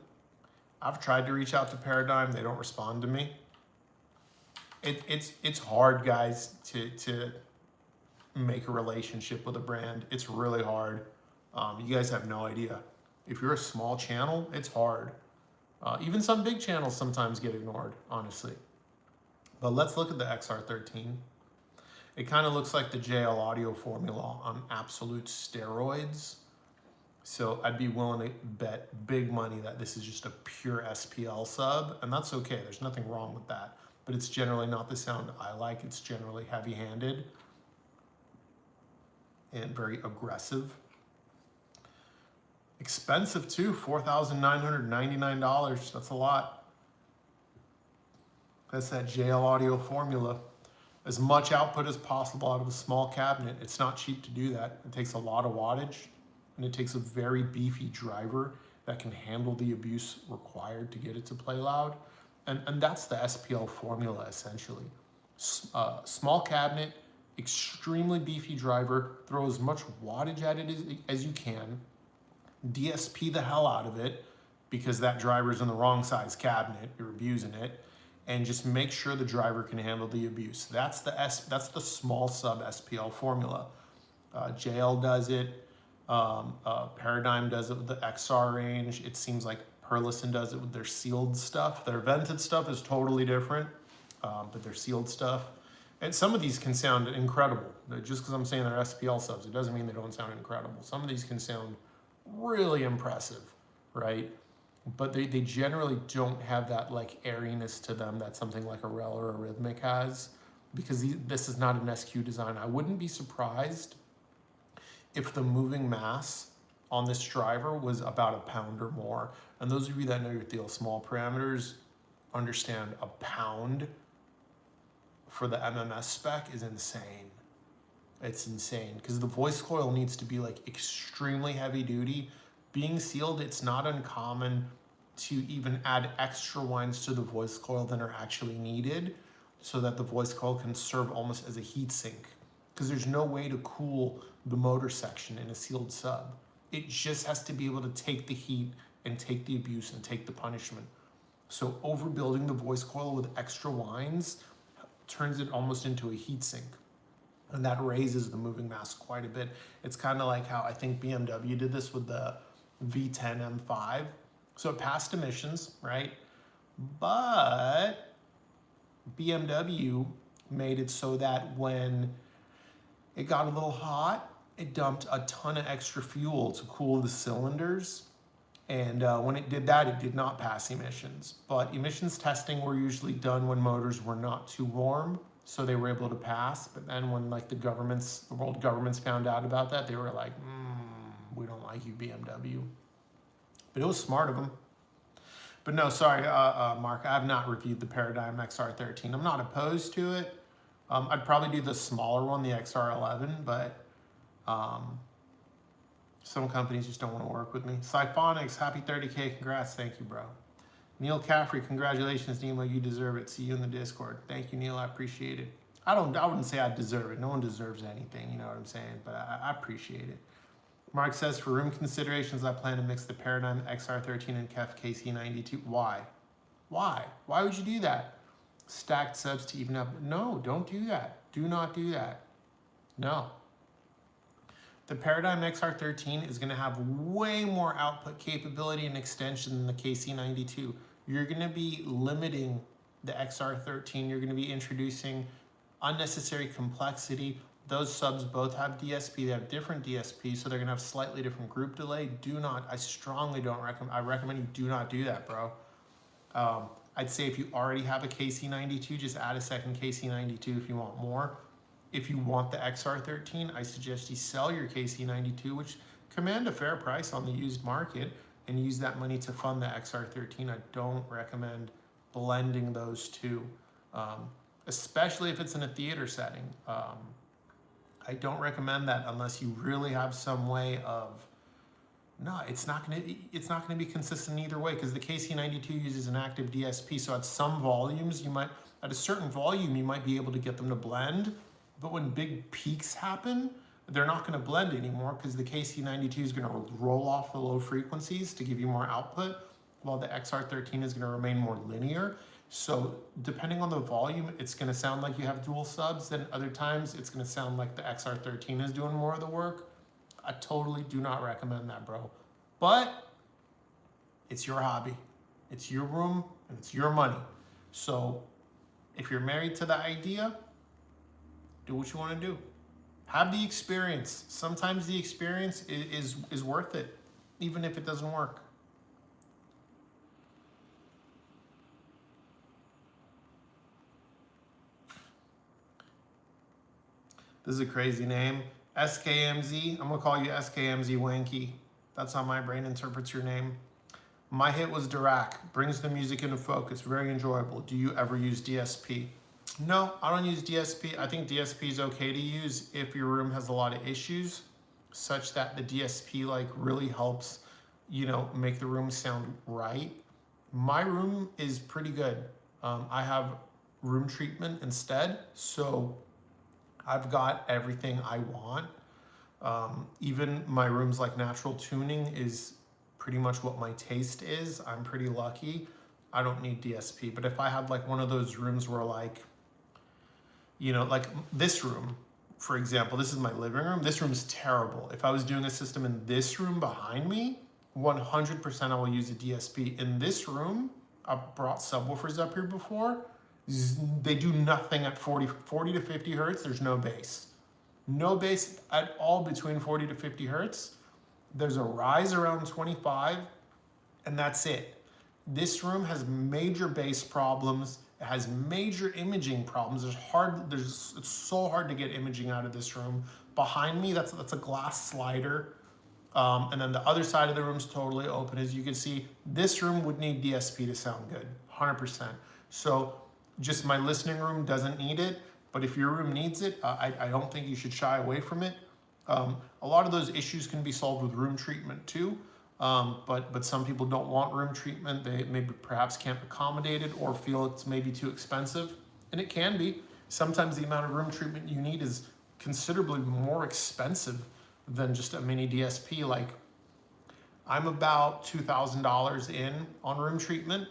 Speaker 1: I've tried to reach out to Paradigm. They don't respond to me. It's hard, guys, to make a relationship with a brand. It's really hard. You guys have no idea. If you're a small channel, it's hard. Even some big channels sometimes get ignored, honestly. But let's look at the XR13. It kind of looks like the JL Audio formula on absolute steroids. So I'd be willing to bet big money that this is just a pure SPL sub, and that's okay. There's nothing wrong with that. But it's generally not the sound I like. It's generally heavy-handed and very aggressive. Expensive too, $4,999. That's a lot. That's that JL Audio formula. As much output as possible out of a small cabinet. It's not cheap to do that. It takes a lot of wattage, and it takes a very beefy driver that can handle the abuse required to get it to play loud. And that's the SPL formula, essentially. Small cabinet, extremely beefy driver, throw as much wattage at it as you can, DSP the hell out of it, because that driver's in the wrong size cabinet, you're abusing it, and just make sure the driver can handle the abuse. That's the small sub SPL formula. JL does it, Paradigm does it with the XR range. It seems like Perlison does it with their sealed stuff. Their vented stuff is totally different, but their sealed stuff. And some of these can sound incredible. Just because I'm saying they're SPL subs, it doesn't mean they don't sound incredible. Some of these can sound really impressive, right? But they generally don't have that like airiness to them that something like a Rel or a Rhythmic has, because this is not an SQ design. I wouldn't be surprised if the moving mass on this driver was about a pound or more. And those of you that know your Thiel small parameters understand a pound for the MMS spec is insane. It's insane because the voice coil needs to be like extremely heavy duty. Being sealed, it's not uncommon to even add extra winds to the voice coil than are actually needed so that the voice coil can serve almost as a heat sink, because there's no way to cool the motor section in a sealed sub. It just has to be able to take the heat and take the abuse and take the punishment. So overbuilding the voice coil with extra winds turns it almost into a heat sink. And that raises the moving mass quite a bit. It's kind of like how I think BMW did this with the V10 M5. So it passed emissions, right? But BMW made it so that when it got a little hot, it dumped a ton of extra fuel to cool the cylinders. And when it did that, it did not pass emissions. But emissions testing were usually done when motors were not too warm, so they were able to pass. But then when like the world governments found out about that, they were like, we don't like you, BMW. But it was smart of them. But no, sorry, Mark, I have not reviewed the Paradigm XR13. I'm not opposed to it. I'd probably do the smaller one, the XR11, but some companies just don't want to work with me. Siphonics, happy 30K, congrats, thank you, bro. Neil Caffrey, congratulations, Nemo, you deserve it. See you in the Discord. Thank you, Neil, I appreciate it. I wouldn't say I deserve it. No one deserves anything, you know what I'm saying? But I appreciate it. Mark says, for room considerations, I plan to mix the Paradigm XR13 and KEF KC92. Why? Why? Why would you do that? Stacked subs to even up. No, don't do that. Do not do that. No. The Paradigm XR13 is going to have way more output capability and extension than the KC92. You're going to be limiting the XR13. You're going to be introducing unnecessary complexity. Those subs both have DSP. They have different DSP, so they're going to have slightly different group delay. I strongly don't recommend, I recommend you do not do that, bro. I'd say if you already have a KC92, just add a second KC92 if you want more. If you want the XR13, I suggest you sell your KC92, which command a fair price on the used market, and use that money to fund the XR13. I don't recommend blending those two, especially if it's in a theater setting. I don't recommend that unless you really have some way of, no, it's not gonna be consistent either way, because the KC92 uses an active DSP. So at some volumes, at a certain volume, you might be able to get them to blend. But when big peaks happen, they're not going to blend anymore, because the KC92 is going to roll off the low frequencies to give you more output, while the XR13 is going to remain more linear. So depending on the volume, it's going to sound like you have dual subs. Then other times, it's going to sound like the XR13 is doing more of the work. I totally do not recommend that, bro. But it's your hobby. It's your room, and it's your money. So if you're married to the idea, do what you want to do. Have the experience. Sometimes the experience is worth it, even if it doesn't work. This is a crazy name. SKMZ. I'm going to call you SKMZ Wanky. That's how my brain interprets your name. My hit was Dirac. Brings the music into focus. Very enjoyable. Do you ever use DSP? No, I don't use DSP. I think DSP is okay to use if your room has a lot of issues, such that the DSP like really helps, make the room sound right. My room is pretty good. I have room treatment instead, so I've got everything I want. Even my room's like natural tuning is pretty much what my taste is. I'm pretty lucky. I don't need DSP, but if I had like one of those rooms where like this room, for example, this is my living room. This room is terrible. If I was doing a system in this room behind me, 100% I will use a DSP. In this room, I've brought subwoofers up here before, They do nothing at 40 to 50 hertz. There's no bass. No bass at all between 40 to 50 hertz. There's a rise around 25, and that's it. This room has major bass problems. It has major imaging problems. It's so hard to get imaging out of this room. Behind me, that's a glass slider. And then the other side of the room is totally open. As you can see, this room would need DSP to sound good, 100%. So just my listening room doesn't need it, but if your room needs it, I don't think you should shy away from it. A lot of those issues can be solved with room treatment too, but some people don't want room treatment. They maybe perhaps can't accommodate it or feel it's maybe too expensive, and it can be. Sometimes the amount of room treatment you need is considerably more expensive than just a mini DSP. Like, I'm about $2,000 in on room treatment.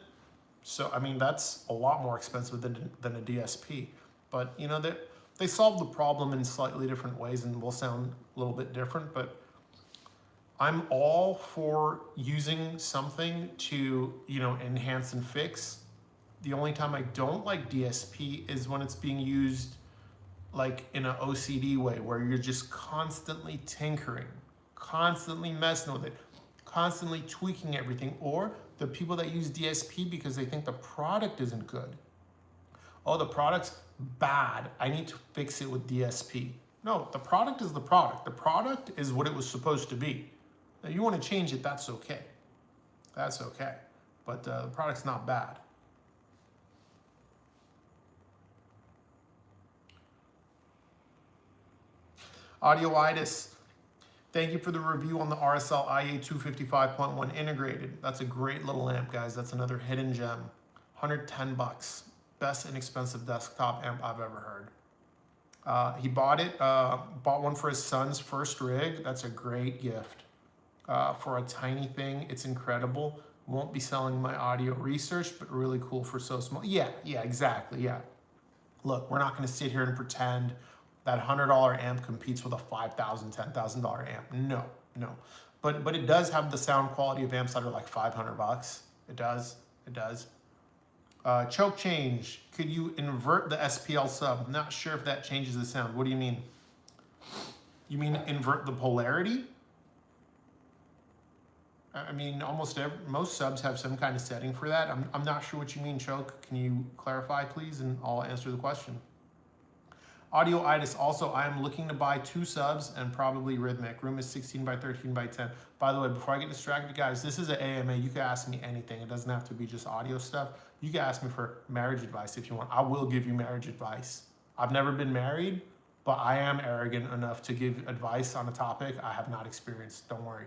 Speaker 1: So, I mean, that's a lot more expensive than a DSP. But, you know, they solve the problem in slightly different ways and will sound a little bit different. But I'm all for using something to, you know, enhance and fix. The only time I don't like DSP is when it's being used like in an OCD way, where you're just constantly tinkering, constantly messing with it, constantly tweaking everything. Or the people that use DSP because they think the product isn't good. Oh, the product's bad, I need to fix it with DSP. No, the product is the product. The product is what it was supposed to be. Now, you want to change it, that's okay. That's okay. But the product's not bad. Audioitis, thank you for the review on the RSL IA 255.1 integrated. That's a great little amp, guys. That's another hidden gem. 110 bucks. Best inexpensive desktop amp I've ever heard. He bought one for his son's first rig. That's a great gift. For a tiny thing, it's incredible. Won't be selling my audio research, but really cool for so small. Yeah, exactly, yeah. Look, we're not gonna sit here and pretend that $100 amp competes with a $5,000, $10,000 amp. No. But it does have the sound quality of amps that are like 500 bucks. It does. Choke change. Could you invert the SPL sub? Not sure if that changes the sound. What do you mean? You mean invert the polarity? I mean, most subs have some kind of setting for that. I'm not sure what you mean, Choke. Can you clarify, please? And I'll answer the question. Audioitis, also, I am looking to buy 2 subs and probably Rhythmic. Room is 16 by 13 by 10. By the way, before I get distracted, guys, this is an AMA. You can ask me anything. It doesn't have to be just audio stuff. You can ask me for marriage advice if you want. I will give you marriage advice. I've never been married, but I am arrogant enough to give advice on a topic I have not experienced. Don't worry.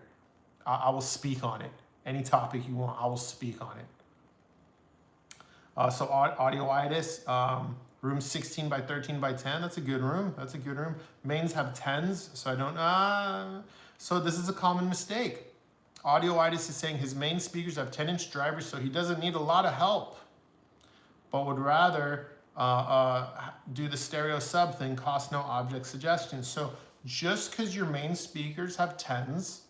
Speaker 1: I will speak on it. Any topic you want, I will speak on it. So audioitis, room 16 by 13 by 10. That's a good room. Mains have 10s, so I don't. So this is a common mistake. Audioitis is saying his main speakers have 10-inch drivers, so he doesn't need a lot of help, but would rather do the stereo sub thing, cost no object suggestion. So just because your main speakers have 10s,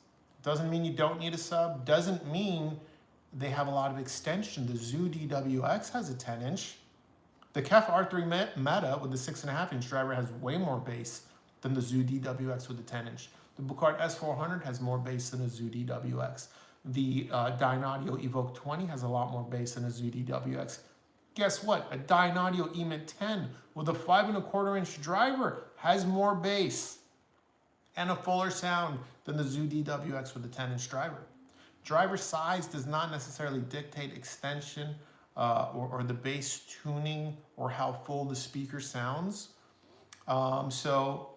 Speaker 1: doesn't mean you don't need a sub, doesn't mean they have a lot of extension. The Zoo DWX has a 10-inch. The KEF R3 Meta with the 6.5-inch driver has way more bass than the Zoo DWX with the 10-inch. The Bucard S400 has more bass than a Zoo DWX. The Dynaudio Evoke 20 has a lot more bass than a Zoo DWX. Guess what? A Dynaudio EMIT 10 with a 5.25-inch driver has more bass and a fuller sound than the Zoo DWX with a 10-inch driver. Driver size does not necessarily dictate extension or the bass tuning or how full the speaker sounds. So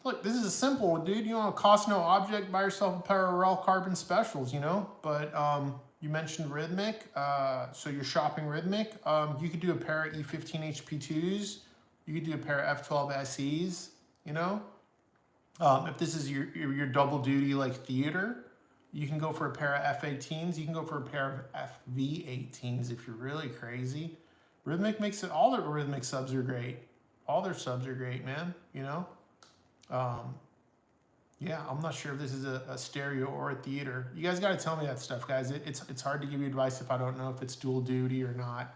Speaker 1: look, this is a simple one, dude. You want to cost no object, buy yourself a pair of Rel Carbon Specials, you know? But you mentioned Rhythmic, so you're shopping Rhythmic. You could do a pair of E15 HP2s. You could do a pair of F12 SEs, you know? If this is your double duty like theater, you can go for a pair of F18s. You can go for a pair of FV18s if you're really crazy. Rhythmic makes it, all their Rhythmic subs are great. All their subs are great, man, you know? Yeah, I'm not sure if this is a stereo or a theater. You guys got to tell me that stuff, guys. It's hard to give you advice if I don't know if it's dual duty or not.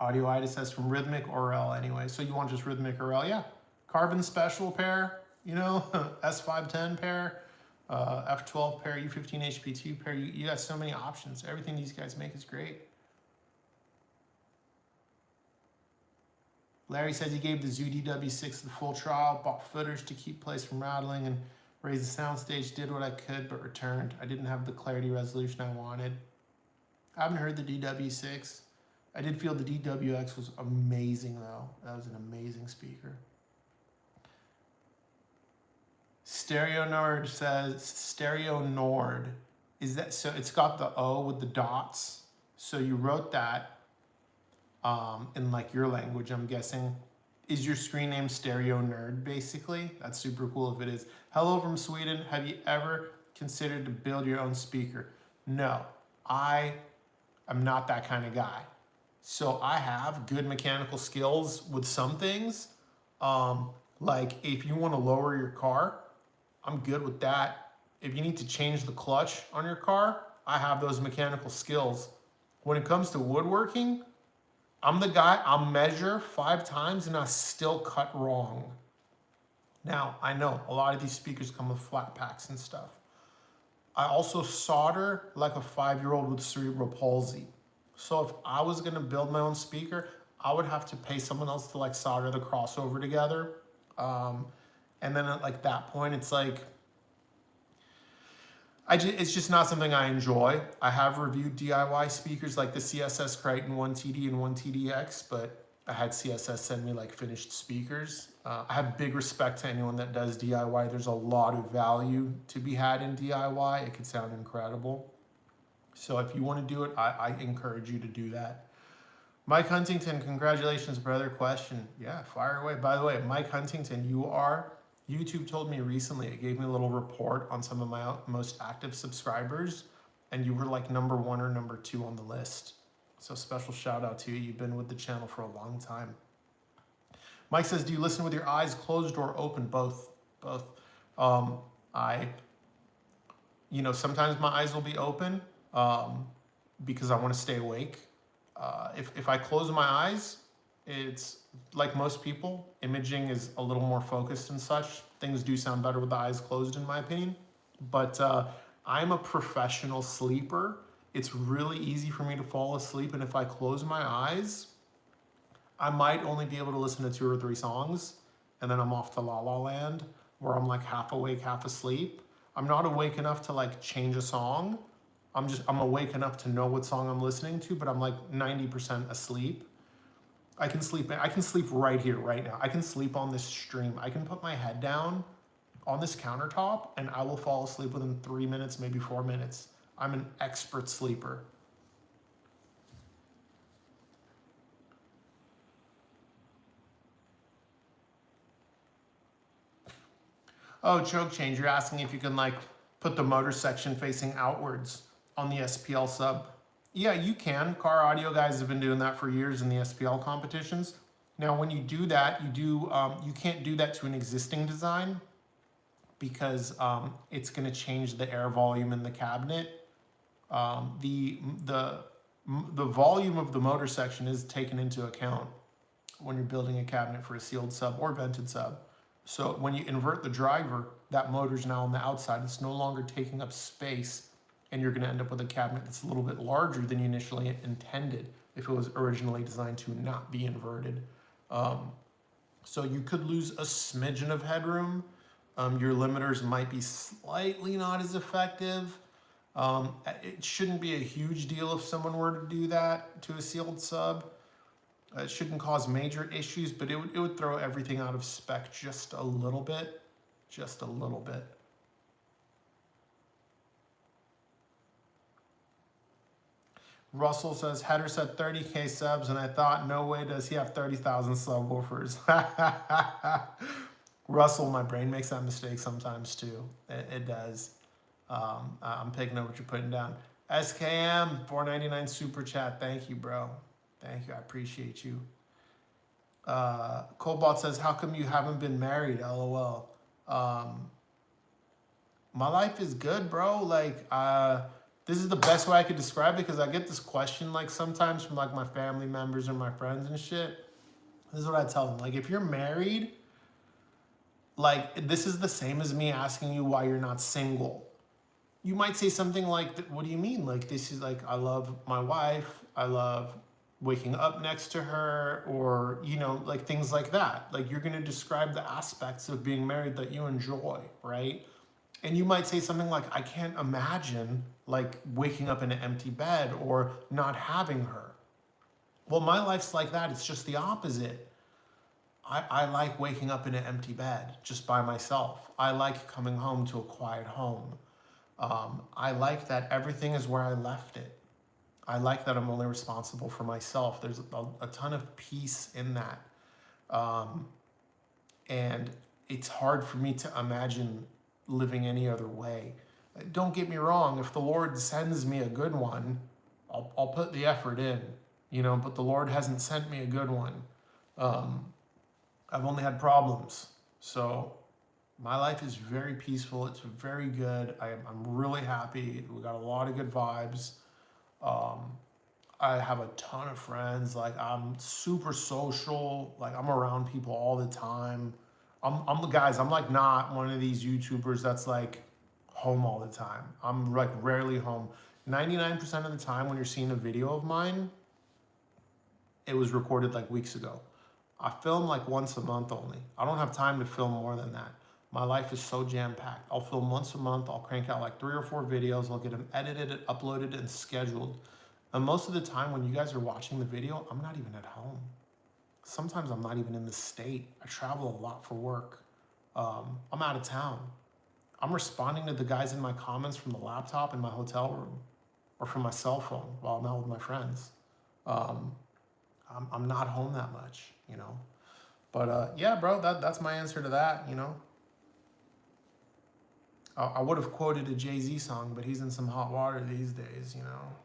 Speaker 1: Audioitis says from Rhythmic or L anyway. So you want just Rhythmic or L? Yeah. Carbon Special pair, you know, S510 pair, F12 pair, U15 HP2 pair. You got so many options. Everything these guys make is great. Larry says he gave the Zoo DW6 the full trial, bought footers to keep place from rattling, and raised the soundstage, did what I could, but returned. I didn't have the clarity resolution I wanted. I haven't heard the DW6. I did feel the DWX was amazing, though. That was an amazing speaker. Stereo Nord says, Stereo Nord. Is that, so it's got the O with the dots. So you wrote that in like your language, I'm guessing. Is your screen name Stereo Nerd, basically? That's super cool if it is. Hello from Sweden. Have you ever considered to build your own speaker? No, I am not that kind of guy. So I have good mechanical skills with some things. Like if you want to lower your car, I'm good with that. If you need to change the clutch on your car, I have those mechanical skills. When it comes to woodworking, I'm the guy, I'll measure 5 times and I still cut wrong. Now, I know a lot of these speakers come with flat packs and stuff. I also solder like a 5-year-old with cerebral palsy. So if I was gonna build my own speaker, I would have to pay someone else to like solder the crossover together. And then at like that point, it's like, it's just not something I enjoy. I have reviewed DIY speakers like the CSS Crichton 1TD and 1TDX, but I had CSS send me like finished speakers. I have big respect to anyone that does DIY. There's a lot of value to be had in DIY. It could sound incredible. So if you want to do it, I encourage you to do that. Mike Huntington, congratulations, brother. Question. Yeah, fire away. By the way, Mike Huntington, YouTube told me recently, it gave me a little report on some of my most active subscribers, and you were like #1 or #2 on the list. So special shout out to you. You've been with the channel for a long time. Mike says, do you listen with your eyes closed or open? Both. Sometimes my eyes will be open because I want to stay awake. If I close my eyes, it's like most people, imaging is a little more focused and such. Things do sound better with the eyes closed, in my opinion. But I'm a professional sleeper. It's really easy for me to fall asleep. And if I close my eyes, I might only be able to listen to 2 or 3 songs. And then I'm off to La La Land, where I'm like half awake, half asleep. I'm not awake enough to like change a song. I'm awake enough to know what song I'm listening to, but I'm like 90% asleep. I can sleep right here, right now. I can sleep on this stream. I can put my head down on this countertop and I will fall asleep within 3 minutes, maybe 4 minutes. I'm an expert sleeper. Oh, choke change, you're asking if you can like put the motor section facing outwards on the SPL sub. Yeah, you can. Car audio guys have been doing that for years in the SPL competitions. Now, when you do that, you can't do that to an existing design because it's going to change the air volume in the cabinet. The volume of the motor section is taken into account when you're building a cabinet for a sealed sub or vented sub. So when you invert the driver, that motor's now on the outside. It's no longer taking up space, and you're going to end up with a cabinet that's a little bit larger than you initially intended if it was originally designed to not be inverted. So you could lose a smidgen of headroom. Your limiters might be slightly not as effective. It shouldn't be a huge deal if someone were to do that to a sealed sub. It shouldn't cause major issues, but it would throw everything out of spec just a little bit. Just a little bit. Russell says, Header said 30K subs, and I thought, no way does he have 30,000 subwoofers. Russell, my brain makes that mistake sometimes too. It does. I'm picking up what you're putting down. SKM, $4.99 super chat. Thank you, bro. Thank you. I appreciate you. Cobalt says, how come you haven't been married? LOL. My life is good, bro. Like, this is the best way I could describe it, because I get this question like sometimes from like my family members or my friends and shit. This is what I tell them. Like, if you're married, like, this is the same as me asking you why you're not single. You might say something like, what do you mean? Like, this is like, I love my wife. I love waking up next to her, or, you know, like things like that. Like, you're going to describe the aspects of being married that you enjoy, right? And you might say something like, I can't imagine like waking up in an empty bed or not having her. Well, my life's like that. It's just the opposite. I like waking up in an empty bed just by myself. I like coming home to a quiet home. I like that everything is where I left it. I like that I'm only responsible for myself. There's a ton of peace in that. And it's hard for me to imagine living any other way. Don't get me wrong, if the Lord sends me a good one, I'll put the effort in, you know, but the Lord hasn't sent me a good one. I've only had problems. So my life is very peaceful. It's very good. I'm really happy. We got a lot of good vibes. I have a ton of friends. Like, I'm super social. Like, I'm around people all the time. I'm the guys, I'm like not one of these YouTubers that's like home all the time. I'm like rarely home. 99% of the time when you're seeing a video of mine, it was recorded like weeks ago. I film like once a month only. I don't have time to film more than that. My life is so jam-packed. I'll film once a month. I'll crank out like 3 or 4 videos. I'll get them edited, uploaded, and scheduled. And most of the time when you guys are watching the video, I'm not even at home. Sometimes I'm not even in the state. I travel a lot for work. I'm out of town. I'm responding to the guys in my comments from the laptop in my hotel room or from my cell phone while I'm out with my friends. I'm not home that much, you know. But yeah, bro, that's my answer to that, you know. I would have quoted a Jay-Z song, but he's in some hot water these days, you know.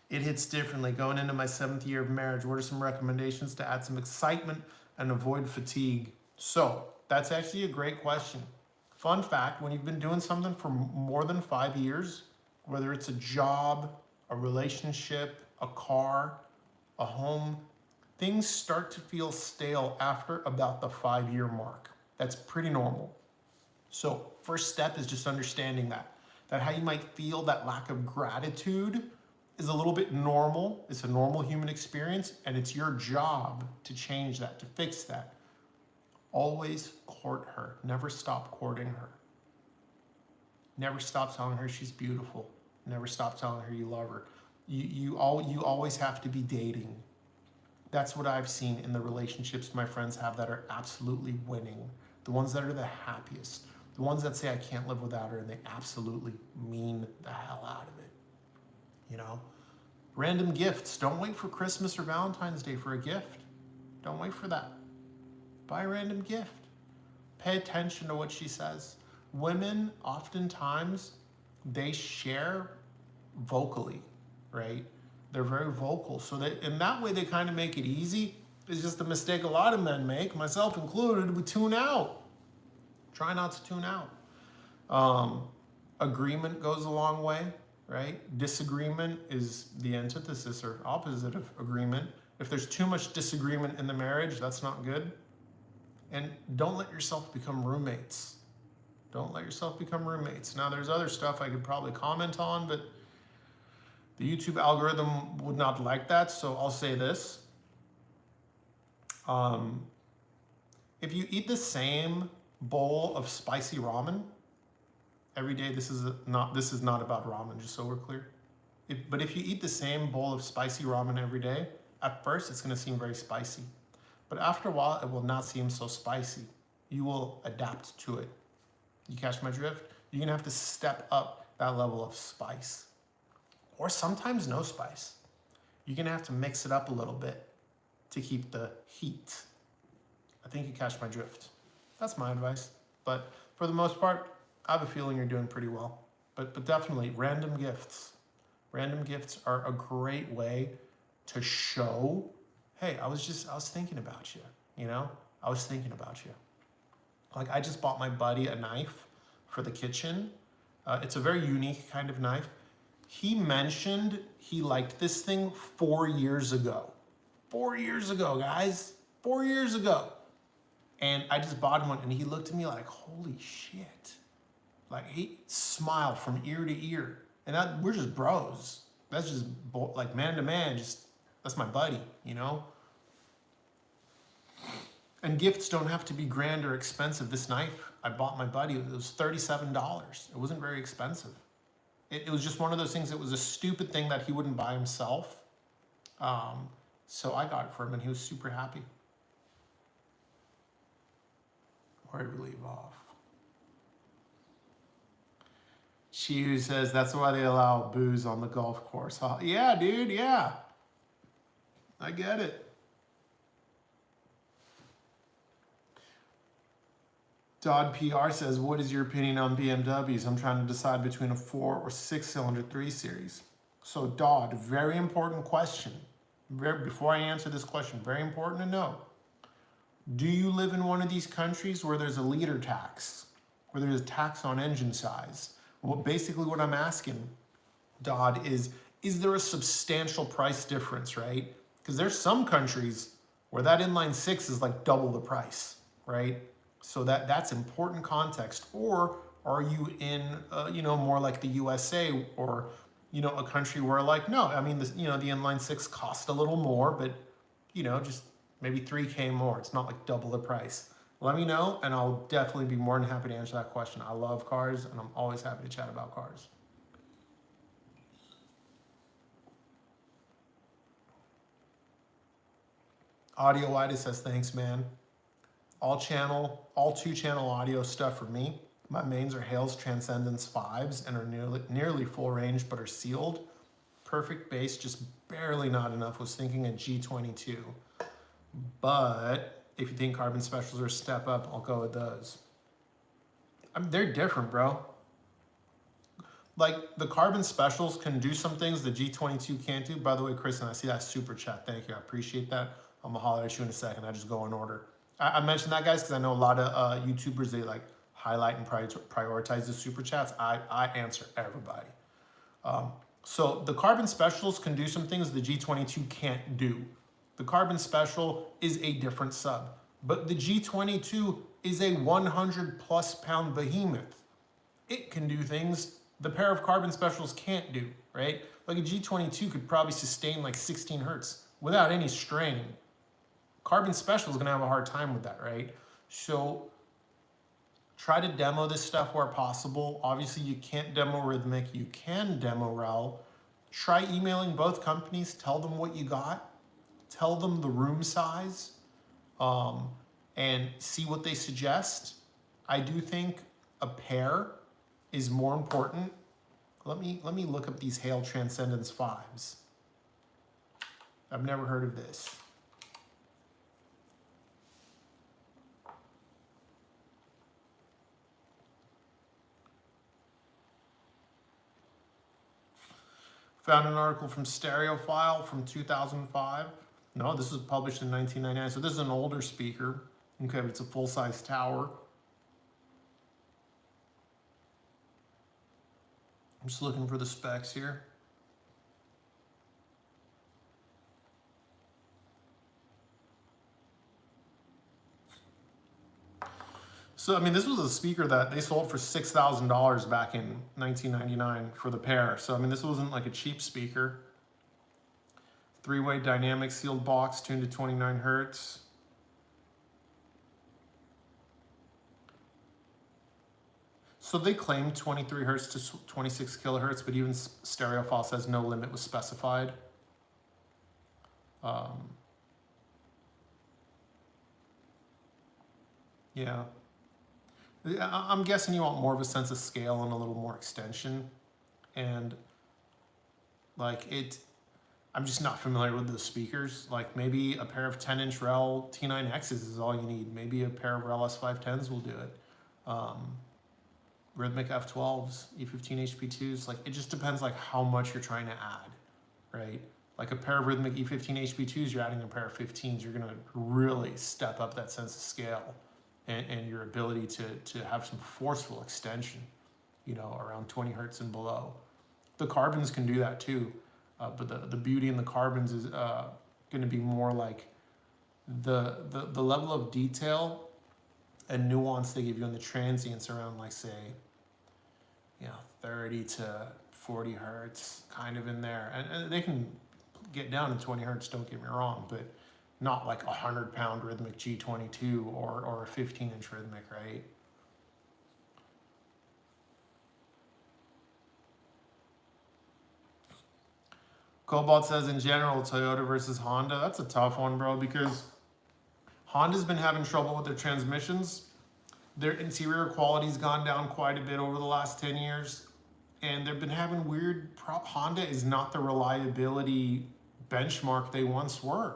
Speaker 1: It hits differently. Going into my 7th year of marriage, what are some recommendations to add some excitement and avoid fatigue? So that's actually a great question. Fun fact, when you've been doing something for more than 5 years, whether it's a job, a relationship, a car, a home, things start to feel stale after about the 5-year mark. That's pretty normal. So first step is just understanding that how you might feel that lack of gratitude is a little bit normal. It's a normal human experience, and it's your job to change that, to fix that. Always court her. Never stop courting her. Never stop telling her she's beautiful. Never stop telling her you love her. You always have to be dating. That's what I've seen in the relationships my friends have that are absolutely winning. The ones that are the happiest. The ones that say, I can't live without her, and they absolutely mean the hell out of it. You know? Random gifts. Don't wait for Christmas or Valentine's Day for a gift. Don't wait for that. Buy a random gift. Pay attention to what she says. Women, oftentimes, they share vocally, right? They're very vocal. So in that way, they kind of make it easy. It's just a mistake a lot of men make, myself included. We tune out. Try not to tune out. Agreement goes a long way, right? Disagreement is the antithesis or opposite of agreement. If there's too much disagreement in the marriage, that's not good. And don't let yourself become roommates. Don't let yourself become roommates. Now, there's other stuff I could probably comment on, but the YouTube algorithm would not like that, so I'll say this. If you eat the same bowl of spicy ramen every day, this is not about ramen, just so we're clear. But if you eat the same bowl of spicy ramen every day, at first it's going to seem very spicy. But after a while, it will not seem so spicy. You will adapt to it. You catch my drift? You're going to have to step up that level of spice. Or sometimes no spice. You're going to have to mix it up a little bit to keep the heat. I think you catch my drift. That's my advice. But for the most part, I have a feeling you're doing pretty well. But definitely, random gifts. Random gifts are a great way to show hey, I was thinking about you, you know? I was thinking about you. Like, I just bought my buddy a knife for the kitchen. It's a very unique kind of knife. He mentioned he liked this thing 4 years ago. 4 years ago, guys. 4 years ago. And I just bought him one, and he looked at me like, holy shit. Like, he smiled from ear to ear. And we're just bros. That's just like man to man. Just, that's my buddy, you know? And gifts don't have to be grand or expensive. This knife I bought my buddy, it was $37. It wasn't very expensive. It was just one of those things. It was a stupid thing that he wouldn't buy himself. So I got it for him, and he was super happy. Where did we leave off? She says, that's why they allow booze on the golf course. Huh? Yeah, dude, yeah. I get it. Dodd PR says, what is your opinion on BMWs? I'm trying to decide between a 4 or 6-cylinder 3 Series. So Dodd, very important question. Before I answer this question, very important to know. Do you live in one of these countries where there's a liter tax, where there's a tax on engine size? Well, basically what I'm asking, Dodd, is there a substantial price difference, right? Because there's some countries where that inline 6 is like double the price, right? So that's important context. Or are you in, more like the USA, or, a country where like, no, I mean, the inline 6 cost a little more, but, just maybe $3K more. It's not like double the price. Let me know, and I'll definitely be more than happy to answer that question. I love cars, and I'm always happy to chat about cars. Audio-itis says, thanks, man. All 2-channel audio stuff for me. My mains are Hales Transcendence 5s and are nearly full range, but are sealed. Perfect bass, just barely not enough. Was thinking a G22. But if you think Carbon Specials are a step up, I'll go with those. They're different, bro. Like, the Carbon Specials can do some things the G22 can't do. By the way, Kristen, I see that super chat. Thank you. I appreciate that. I'm going to holler at you in a second. I just go in order. I mentioned that, guys, because I know a lot of YouTubers, they like highlight and prioritize the super chats. I answer everybody. So the Carbon Specials can do some things the G22 can't do. The Carbon Special is a different sub, but the G22 is a 100+ pound behemoth. It can do things the pair of Carbon Specials can't do, right? Like a G22 could probably sustain like 16 hertz without any strain. Carbon Special is gonna have a hard time with that, right? So try to demo this stuff where possible. Obviously you can't demo Rhythmic, you can demo Rel. Try emailing both companies, tell them what you got, tell them the room size, and see what they suggest. I do think a pair is more important. Let me look up these Hale Transcendence 5s. I've never heard of this. Found an article from Stereophile from 2005. No, this was published in 1999. So this is an older speaker. Okay, but it's a full-size tower. I'm just looking for the specs here. So, I mean, this was a speaker that they sold for $6,000 back in 1999 for the pair. So, I mean, this wasn't like a cheap speaker. 3-way dynamic sealed box, tuned to 29 hertz. So they claim 23 hertz to 26 kilohertz, but even Stereophile says no limit was specified. Yeah. I'm guessing you want more of a sense of scale and a little more extension. And like I'm just not familiar with those speakers. Like maybe a pair of 10-inch Rel T9Xs is all you need. Maybe a pair of Rel S510s will do it. Rhythmic F12s, E15 HP2s. Like it just depends like how much you're trying to add, right? like a pair of rhythmic E15 HB2s, you're adding a pair of 15s, you're going to really step up that sense of scale and your ability to have some forceful extension, around 20 hertz and below. The carbons can do that too, but the beauty in the carbons is going to be more like the level of detail and nuance they give you in the transients around, like, say, 30 to 40 hertz, kind of in there. And they can get down to 20 hertz, don't get me wrong, but not like a 100-pound rhythmic G22 or a 15-inch rhythmic, right? Cobalt says, in general, Toyota versus Honda. That's a tough one, bro, because Honda's been having trouble with their transmissions. Their interior quality's gone down quite a bit over the last 10 years. And they've been having weird... Honda is not the reliability benchmark they once were.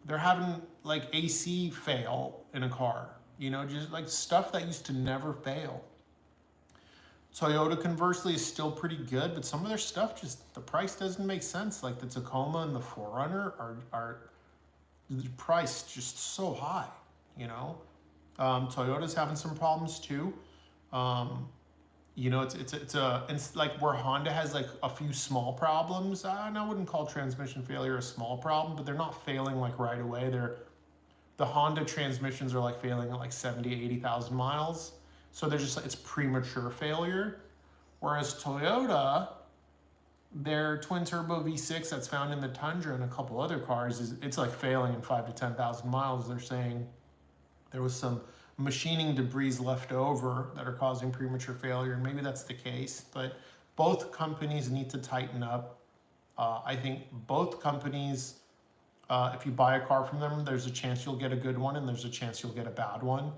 Speaker 1: They're having, like, AC fail in a car. Just like stuff that used to never fail. Toyota, conversely, is still pretty good, but some of their stuff, just the price doesn't make sense. Like the Tacoma and the 4Runner are priced just so high, Toyota's having some problems too. It's like where Honda has like a few small problems. And I wouldn't call transmission failure a small problem, but they're not failing like right away. The Honda transmissions are like failing at like 70, 80,000 miles. So they're just, it's premature failure. Whereas Toyota, their twin turbo V6 that's found in the Tundra and a couple other cars, it's like failing in 5 to 10,000 miles. They're saying there was some machining debris left over that are causing premature failure, and maybe that's the case. But both companies need to tighten up. I think both companies, if you buy a car from them, there's a chance you'll get a good one and there's a chance you'll get a bad one.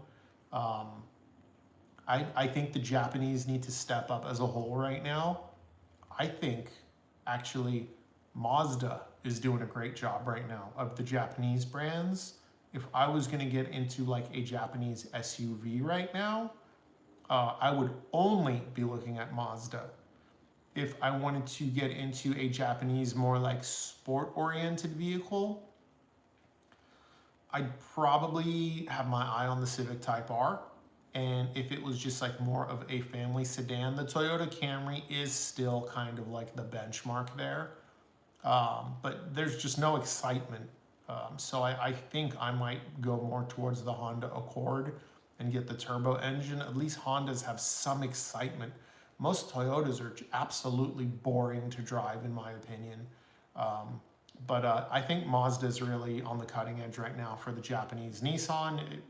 Speaker 1: I think the Japanese need to step up as a whole right now. I think actually Mazda is doing a great job right now of the Japanese brands. If I was going to get into like a Japanese SUV right now, I would only be looking at Mazda. If I wanted to get into a Japanese, more like sport-oriented vehicle, I'd probably have my eye on the Civic Type R. And if it was just like more of a family sedan, the Toyota Camry is still kind of like the benchmark there. But there's just no excitement. So I think I might go more towards the Honda Accord and get the turbo engine. At least Hondas have some excitement. Most Toyotas are absolutely boring to drive, in my opinion. But I think Mazda is really on the cutting edge right now for the Japanese. Nissan,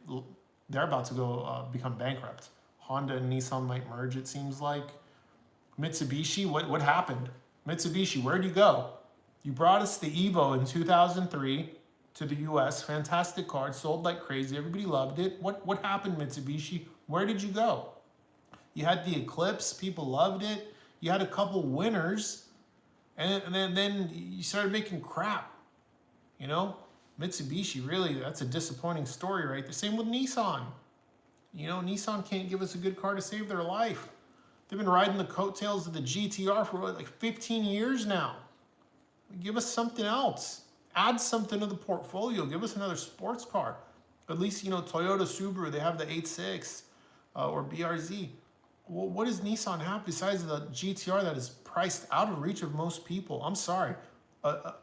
Speaker 1: they're about to go become bankrupt. Honda and Nissan might merge, it seems like. Mitsubishi, what happened? Mitsubishi, where'd you go? You brought us the Evo in 2003 to the US. Fantastic car, sold like crazy. Everybody loved it. What happened, Mitsubishi? Where did you go? You had the Eclipse, people loved it. You had a couple winners, and then you started making crap, Mitsubishi, really, that's a disappointing story, right? The same with Nissan. Nissan can't give us a good car to save their life. They've been riding the coattails of the GTR for like 15 years now. Give us something else. Add something to the portfolio. Give us another sports car. At least, Toyota, Subaru, they have the 8.6 or BRZ. Well, what does Nissan have besides the GTR that is priced out of reach of most people? I'm sorry. A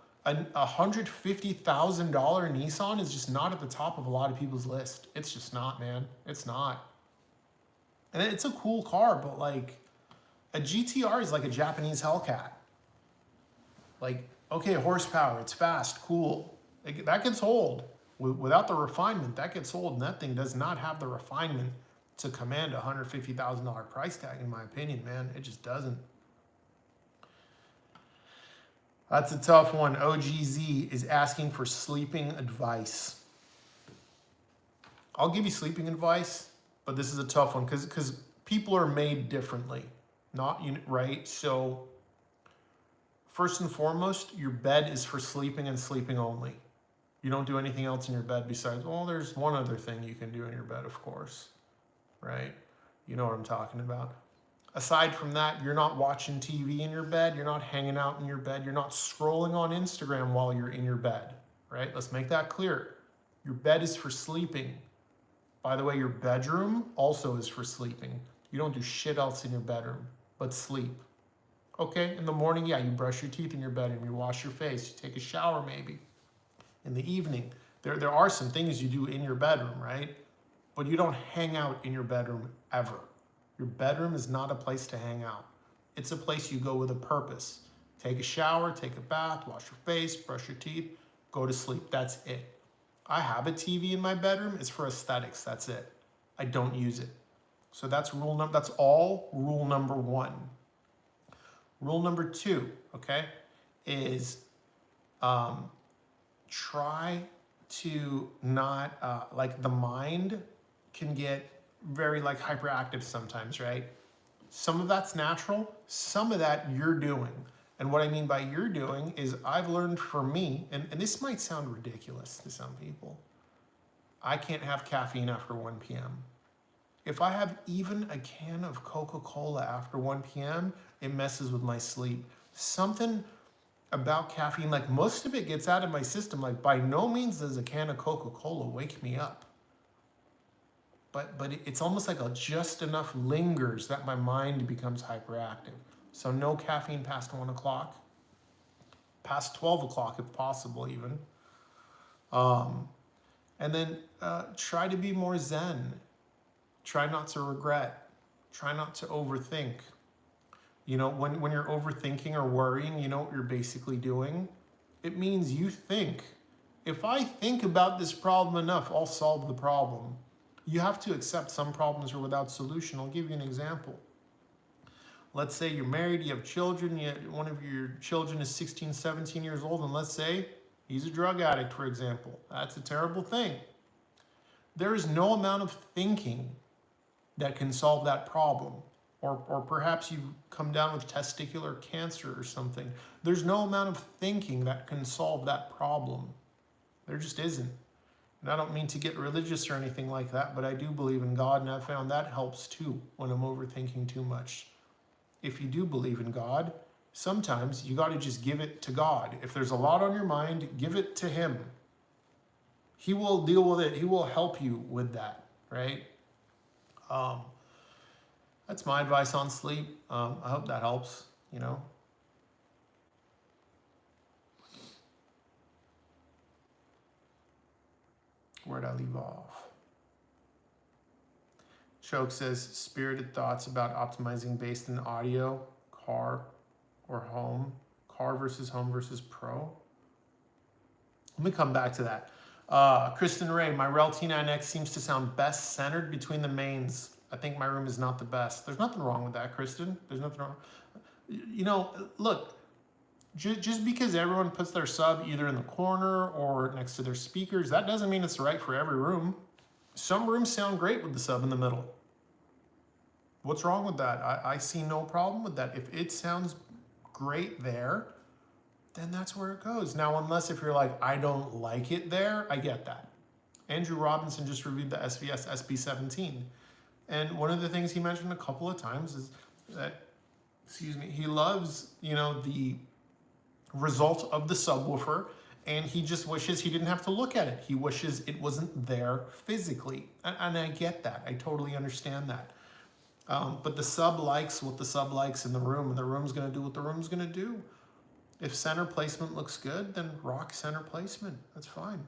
Speaker 1: $150,000 Nissan is just not at the top of a lot of people's list. It's just not, man. It's not. And it's a cool car, but like a GTR is like a Japanese Hellcat. Like, okay, horsepower, it's fast, cool. That gets old. Without the refinement, that gets old, and that thing does not have the refinement to command a $150,000 price tag, in my opinion, man. It just doesn't. That's a tough one. OGZ is asking for sleeping advice. I'll give you sleeping advice, but this is a tough one because people are made differently, right? So first and foremost, your bed is for sleeping and sleeping only. You don't do anything else in your bed besides, well, there's one other thing you can do in your bed, of course, right? You know what I'm talking about. Aside from that, you're not watching TV in your bed, you're not hanging out in your bed, you're not scrolling on Instagram while you're in your bed, right? Let's make that clear. Your bed is for sleeping. By the way, your bedroom also is for sleeping. You don't do shit else in your bedroom but sleep. Okay, in the morning, yeah, you brush your teeth in your bedroom, you wash your face, you take a shower maybe. In the evening, there are some things you do in your bedroom, right? But you don't hang out in your bedroom ever. Your bedroom is not a place to hang out. It's a place you go with a purpose. Take a shower, take a bath, wash your face, brush your teeth, go to sleep. That's it. I have a TV in my bedroom. It's for aesthetics. That's it. I don't use it. So that's all rule number 1. Rule number 2, okay, is try to not, like the mind can get very like hyperactive sometimes, right? Some of that's natural, some of that you're doing. And what I mean by you're doing is I've learned for me, and this might sound ridiculous to some people, I can't have caffeine after 1 p.m. If I have even a can of Coca-Cola after 1 p.m., it messes with my sleep. Something about caffeine, like most of it gets out of my system. Like by no means does a can of Coca-Cola wake me up. But it's almost like just enough lingers that my mind becomes hyperactive. So no caffeine past 1 o'clock, past 12 o'clock if possible even. And then try to be more zen. Try not to regret. Try not to overthink. You know, when you're overthinking or worrying, you know what you're basically doing? It means you think, if I think about this problem enough, I'll solve the problem. You have to accept some problems are without solution. I'll give you an example. Let's say you're married, you have children, one of your children is 16, 17 years old, and let's say he's a drug addict, for example. That's a terrible thing. There is no amount of thinking that can solve that problem. Or perhaps you come down with testicular cancer or something. There's no amount of thinking that can solve that problem. There just isn't. And I don't mean to get religious or anything like that, but I do believe in God, and I've found that helps too when I'm overthinking too much. If you do believe in God, sometimes you got to just give it to God. If there's a lot on your mind, give it to Him. He will deal with it. He will help you with that, right? That's my advice on sleep. I hope that helps, you know. Where'd I leave off? Choke says, spirited thoughts about optimizing based in audio, car or home, car versus home versus pro. Let me come back to that. Kristen Ray, my Rel T9X seems to sound best centered between the mains. I think my room is not the best. There's nothing wrong with that, Kristen. There's nothing wrong. You know, look, just because everyone puts their sub either in the corner or next to their speakers, that doesn't mean it's right for every room. Some rooms sound great with the sub in the middle. What's wrong with that? I see no problem with that. If it sounds great there, then that's where it goes. Now, unless if you're like, I don't like it there, I get that. Andrew Robinson just reviewed the SVS SB17. And one of the things he mentioned a couple of times is that, he loves, you know, the result of the subwoofer, and he just wishes he didn't have to look at it. He wishes it wasn't there physically. And I get that. I totally understand that. But the sub likes what the sub likes in the room, and the room's going to do what the room's going to do. If center placement looks good, then rock center placement. That's fine.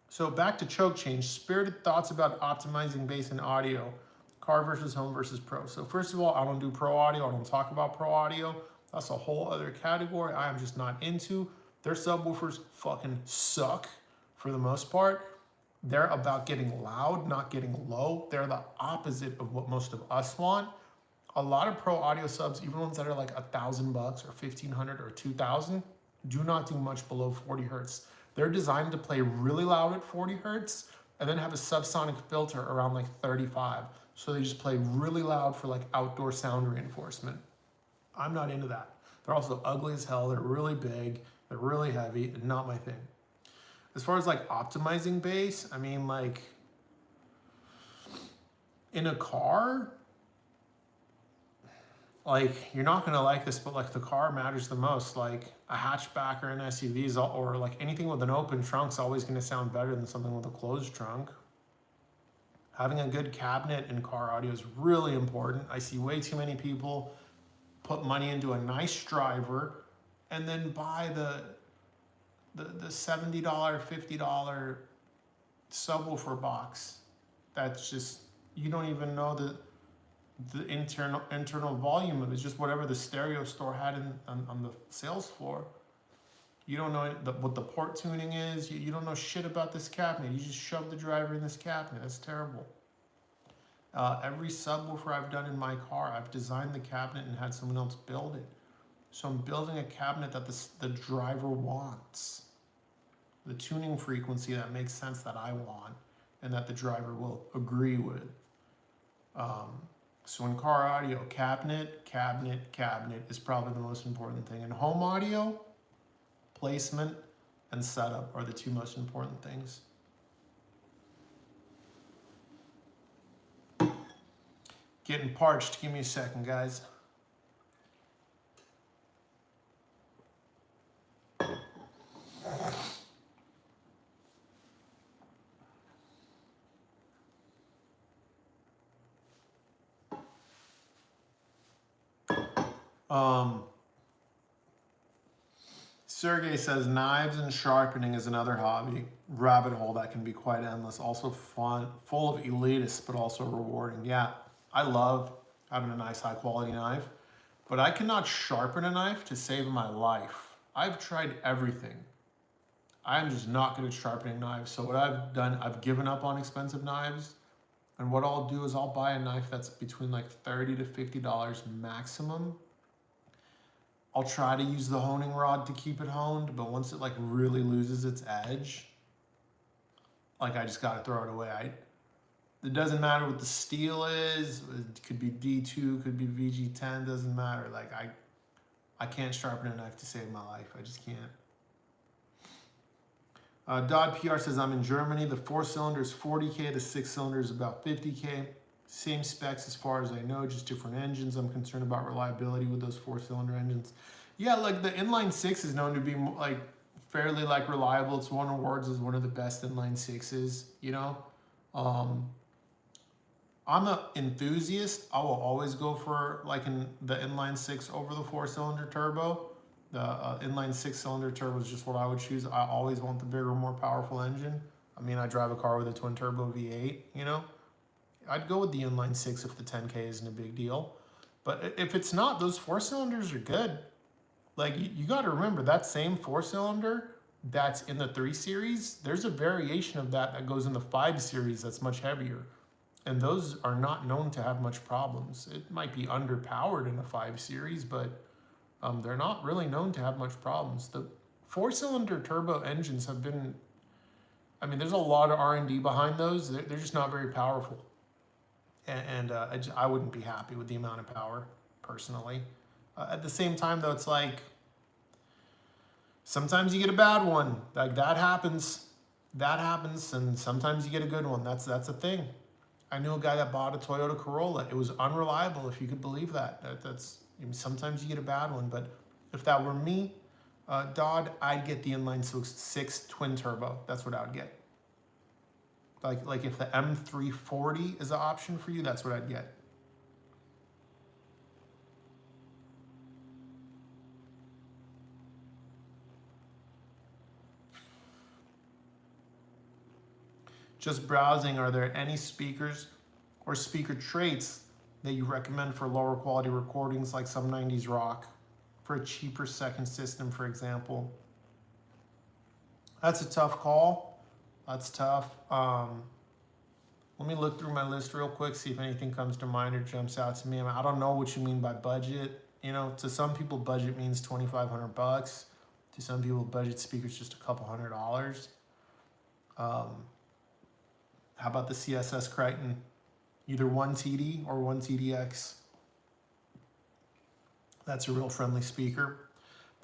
Speaker 1: So back to choke change. Spirited thoughts about optimizing bass and audio. Car versus home versus pro. So first of all, I don't do pro audio. I don't talk about pro audio. That's a whole other category I am just not into. Their subwoofers fucking suck for the most part. They're about getting loud, not getting low. They're the opposite of what most of us want. A lot of pro audio subs, even ones that are like $1,000 or $1,500 or $2,000, do not do much below 40 hertz. They're designed to play really loud at 40 hertz and then have a subsonic filter around like 35. So they just play really loud for like outdoor sound reinforcement. I'm not into that. They're also ugly as hell. They're really big. They're really heavy. Not my thing. As far as like optimizing bass, I mean, like in a car, like, you're not gonna like this, but like the car matters the most. Like a hatchback or an SUV is or like anything with an open trunk is always gonna sound better than something with a closed trunk. Having a good cabinet in car audio is really important. I see way too many people put money into a nice driver and then buy the $70, $50 subwoofer box. That's just, you don't even know the internal volume of it. It's just whatever the stereo store had on the sales floor. You don't know what the port tuning is. You don't know shit about this cabinet. You just shove the driver in this cabinet. That's terrible. Every subwoofer I've done in my car, I've designed the cabinet and had someone else build it. So I'm building a cabinet that the driver wants. The tuning frequency that makes sense that I want and that the driver will agree with. So in car audio, cabinet is probably the most important thing. In home audio, placement and setup are the two most important things. Getting parched. Give me a second, guys. Sergey says knives and sharpening is another hobby. Rabbit hole that can be quite endless. Also fun, full of elitists, but also rewarding. Yeah, I love having a nice high quality knife, but I cannot sharpen a knife to save my life. I've tried everything. I'm just not good at sharpening knives. So what I've done, I've given up on expensive knives. And what I'll do is I'll buy a knife that's between like $30 to $50 maximum. I'll try to use the honing rod to keep it honed, but once it like really loses its edge, like I just gotta throw it away. It doesn't matter what the steel is. It could be D2, could be VG10, doesn't matter. Like I can't sharpen a knife to save my life. I just can't. Dodd PR says, I'm in Germany. The 4-cylinder is 40K, the 6-cylinder is about 50K. Same specs as far as I know, just different engines. I'm concerned about reliability with those 4-cylinder engines. Yeah, like the inline 6 is known to be like fairly like reliable. It's won awards as one of the best inline 6s, you know? I'm an enthusiast. I will always go for like the inline 6 over the 4-cylinder turbo. The inline 6-cylinder turbo is just what I would choose. I always want the bigger, more powerful engine. I mean, I drive a car with a twin turbo V8, you know? I'd go with the inline 6 if the 10K isn't a big deal. But if it's not, those 4-cylinders are good. Like, you got to remember, that same 4-cylinder that's in the 3 Series, there's a variation of that goes in the 5 Series that's much heavier. And those are not known to have much problems. It might be underpowered in a 5 Series, but they're not really known to have much problems. The 4-cylinder turbo engines have been, I mean, there's a lot of R&D behind those. They're just not very powerful. And I wouldn't be happy with the amount of power, personally. At the same time, though, it's like, sometimes you get a bad one. Like, that happens. That happens, and sometimes you get a good one. That's a thing. I knew a guy that bought a Toyota Corolla. It was unreliable, if you could believe that. I mean, sometimes you get a bad one, but if that were me, Dodd, I'd get the inline 6 twin turbo. That's what I would get. Like if the M340 is an option for you, that's what I'd get. Just browsing, are there any speakers or speaker traits that you recommend for lower quality recordings like some 90s rock for a cheaper second system, for example? That's a tough call. That's tough. Let me look through my list real quick, see if anything comes to mind or jumps out to me. I don't know what you mean by budget. You know, to some people, budget means $2,500. To some people, budget speakers just a couple $100. How about the CSS Crichton? Either 1TD or 1TDX. That's a real friendly speaker.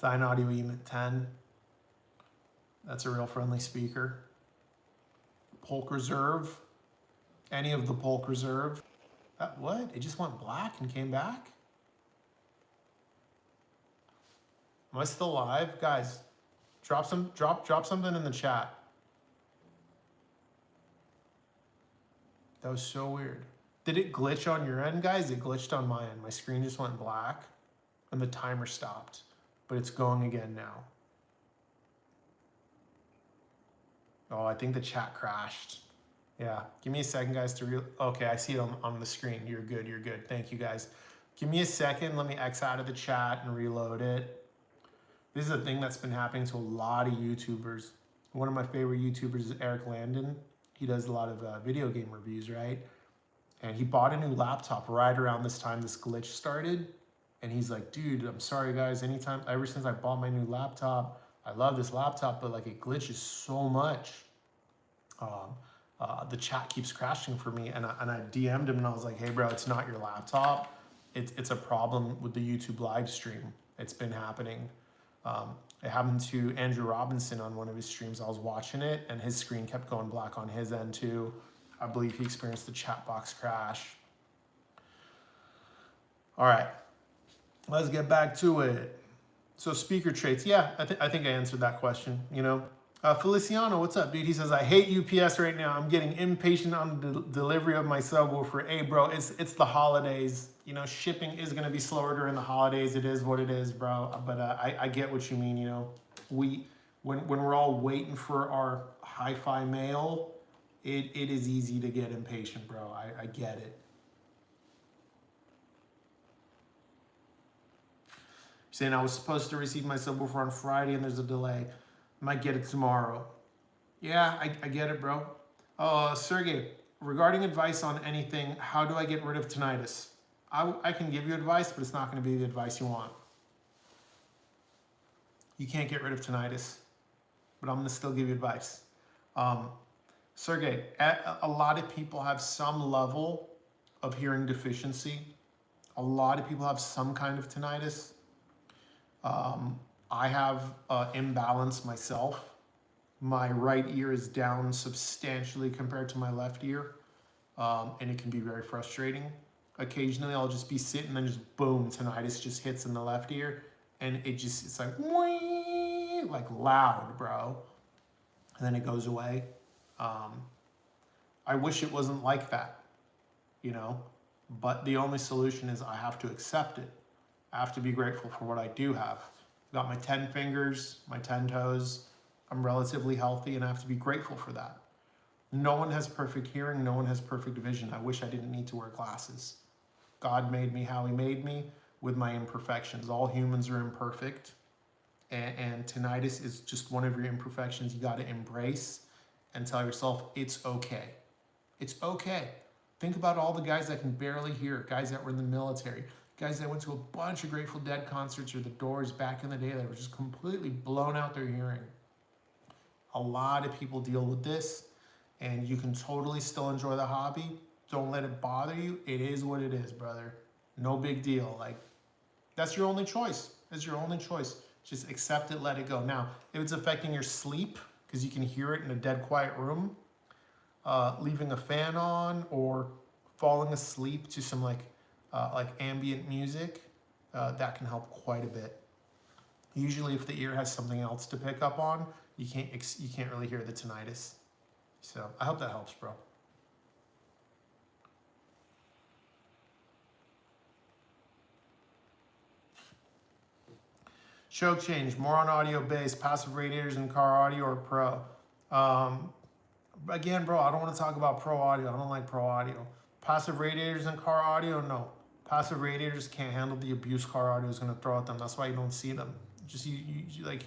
Speaker 1: Audio Emit 10. That's a real friendly speaker. Polk Reserve. Any of the Polk Reserve. What? It just went black and came back? Am I still live? Guys, drop something in the chat. That was so weird. Did it glitch on your end, guys? It glitched on my end. My screen just went black and the timer stopped, but it's going again now. Oh, I think the chat crashed. Yeah, give me a second, guys, to okay, I see it on the screen. You're good, you're good. Thank you, guys. Give me a second. Let me X out of the chat and reload it. This is a thing that's been happening to a lot of YouTubers. One of my favorite YouTubers is Eric Landon. He does a lot of video game reviews, right? And he bought a new laptop right around this time this glitch started. And he's like, dude, I'm sorry, guys. Ever since I bought my new laptop, I love this laptop, but like it glitches so much. The chat keeps crashing for me. And I DM'd him and I was like, hey, bro, it's not your laptop. It's a problem with the YouTube live stream. It's been happening. It happened to Andrew Robinson on one of his streams. I was watching it and his screen kept going black on his end too. I believe he experienced the chat box crash. All right, let's get back to it. So speaker traits, yeah, I think I answered that question, you know. Feliciano, what's up, dude? He says, I hate UPS right now. I'm getting impatient on the delivery of my subwoofer. Hey, bro, it's the holidays. You know, shipping is going to be slower during the holidays. It is what it is, bro. But I get what you mean, you know. When we're all waiting for our hi-fi mail, it is easy to get impatient, bro. I get it. Saying I was supposed to receive my subwoofer on Friday and there's a delay. Might get it tomorrow. Yeah, I get it, bro. Sergey, regarding advice on anything, how do I get rid of tinnitus? I can give you advice, but it's not going to be the advice you want. You can't get rid of tinnitus, but I'm going to still give you advice. Sergey, a lot of people have some level of hearing deficiency. A lot of people have some kind of tinnitus. I have imbalance myself. My right ear is down substantially compared to my left ear, and it can be very frustrating. Occasionally, I'll just be sitting and then just boom, tinnitus just hits in the left ear, and it's like loud, bro. And then it goes away. I wish it wasn't like that, you know, but the only solution is I have to accept it. I have to be grateful for what I do have. I've got my 10 fingers, my 10 toes. I'm relatively healthy and I have to be grateful for that. No one has perfect hearing. No one has perfect vision. I wish I didn't need to wear glasses. God made me how he made me with my imperfections. All humans are imperfect. And tinnitus is just one of your imperfections you got to embrace and tell yourself it's okay. It's okay. Think about all the guys that can barely hear, guys that were in the military, guys that went to a bunch of Grateful Dead concerts or the Doors back in the day that were just completely blown out their hearing. A lot of people deal with this, and you can totally still enjoy the hobby. Don't let it bother you. It is what it is, brother. No big deal. Like, that's your only choice. It's your only choice. Just accept it, let it go. Now, if it's affecting your sleep, because you can hear it in a dead quiet room, leaving a fan on or falling asleep to some like ambient music, that can help quite a bit. Usually if the ear has something else to pick up on, you can't really hear the tinnitus. So I hope that helps, bro. Choke change, more on audio bass, passive radiators in car audio or pro. Again, bro, I don't want to talk about pro audio. I don't like pro audio. Passive radiators in car audio, no. Passive radiators can't handle the abuse car audio is going to throw at them. That's why you don't see them. Just you like,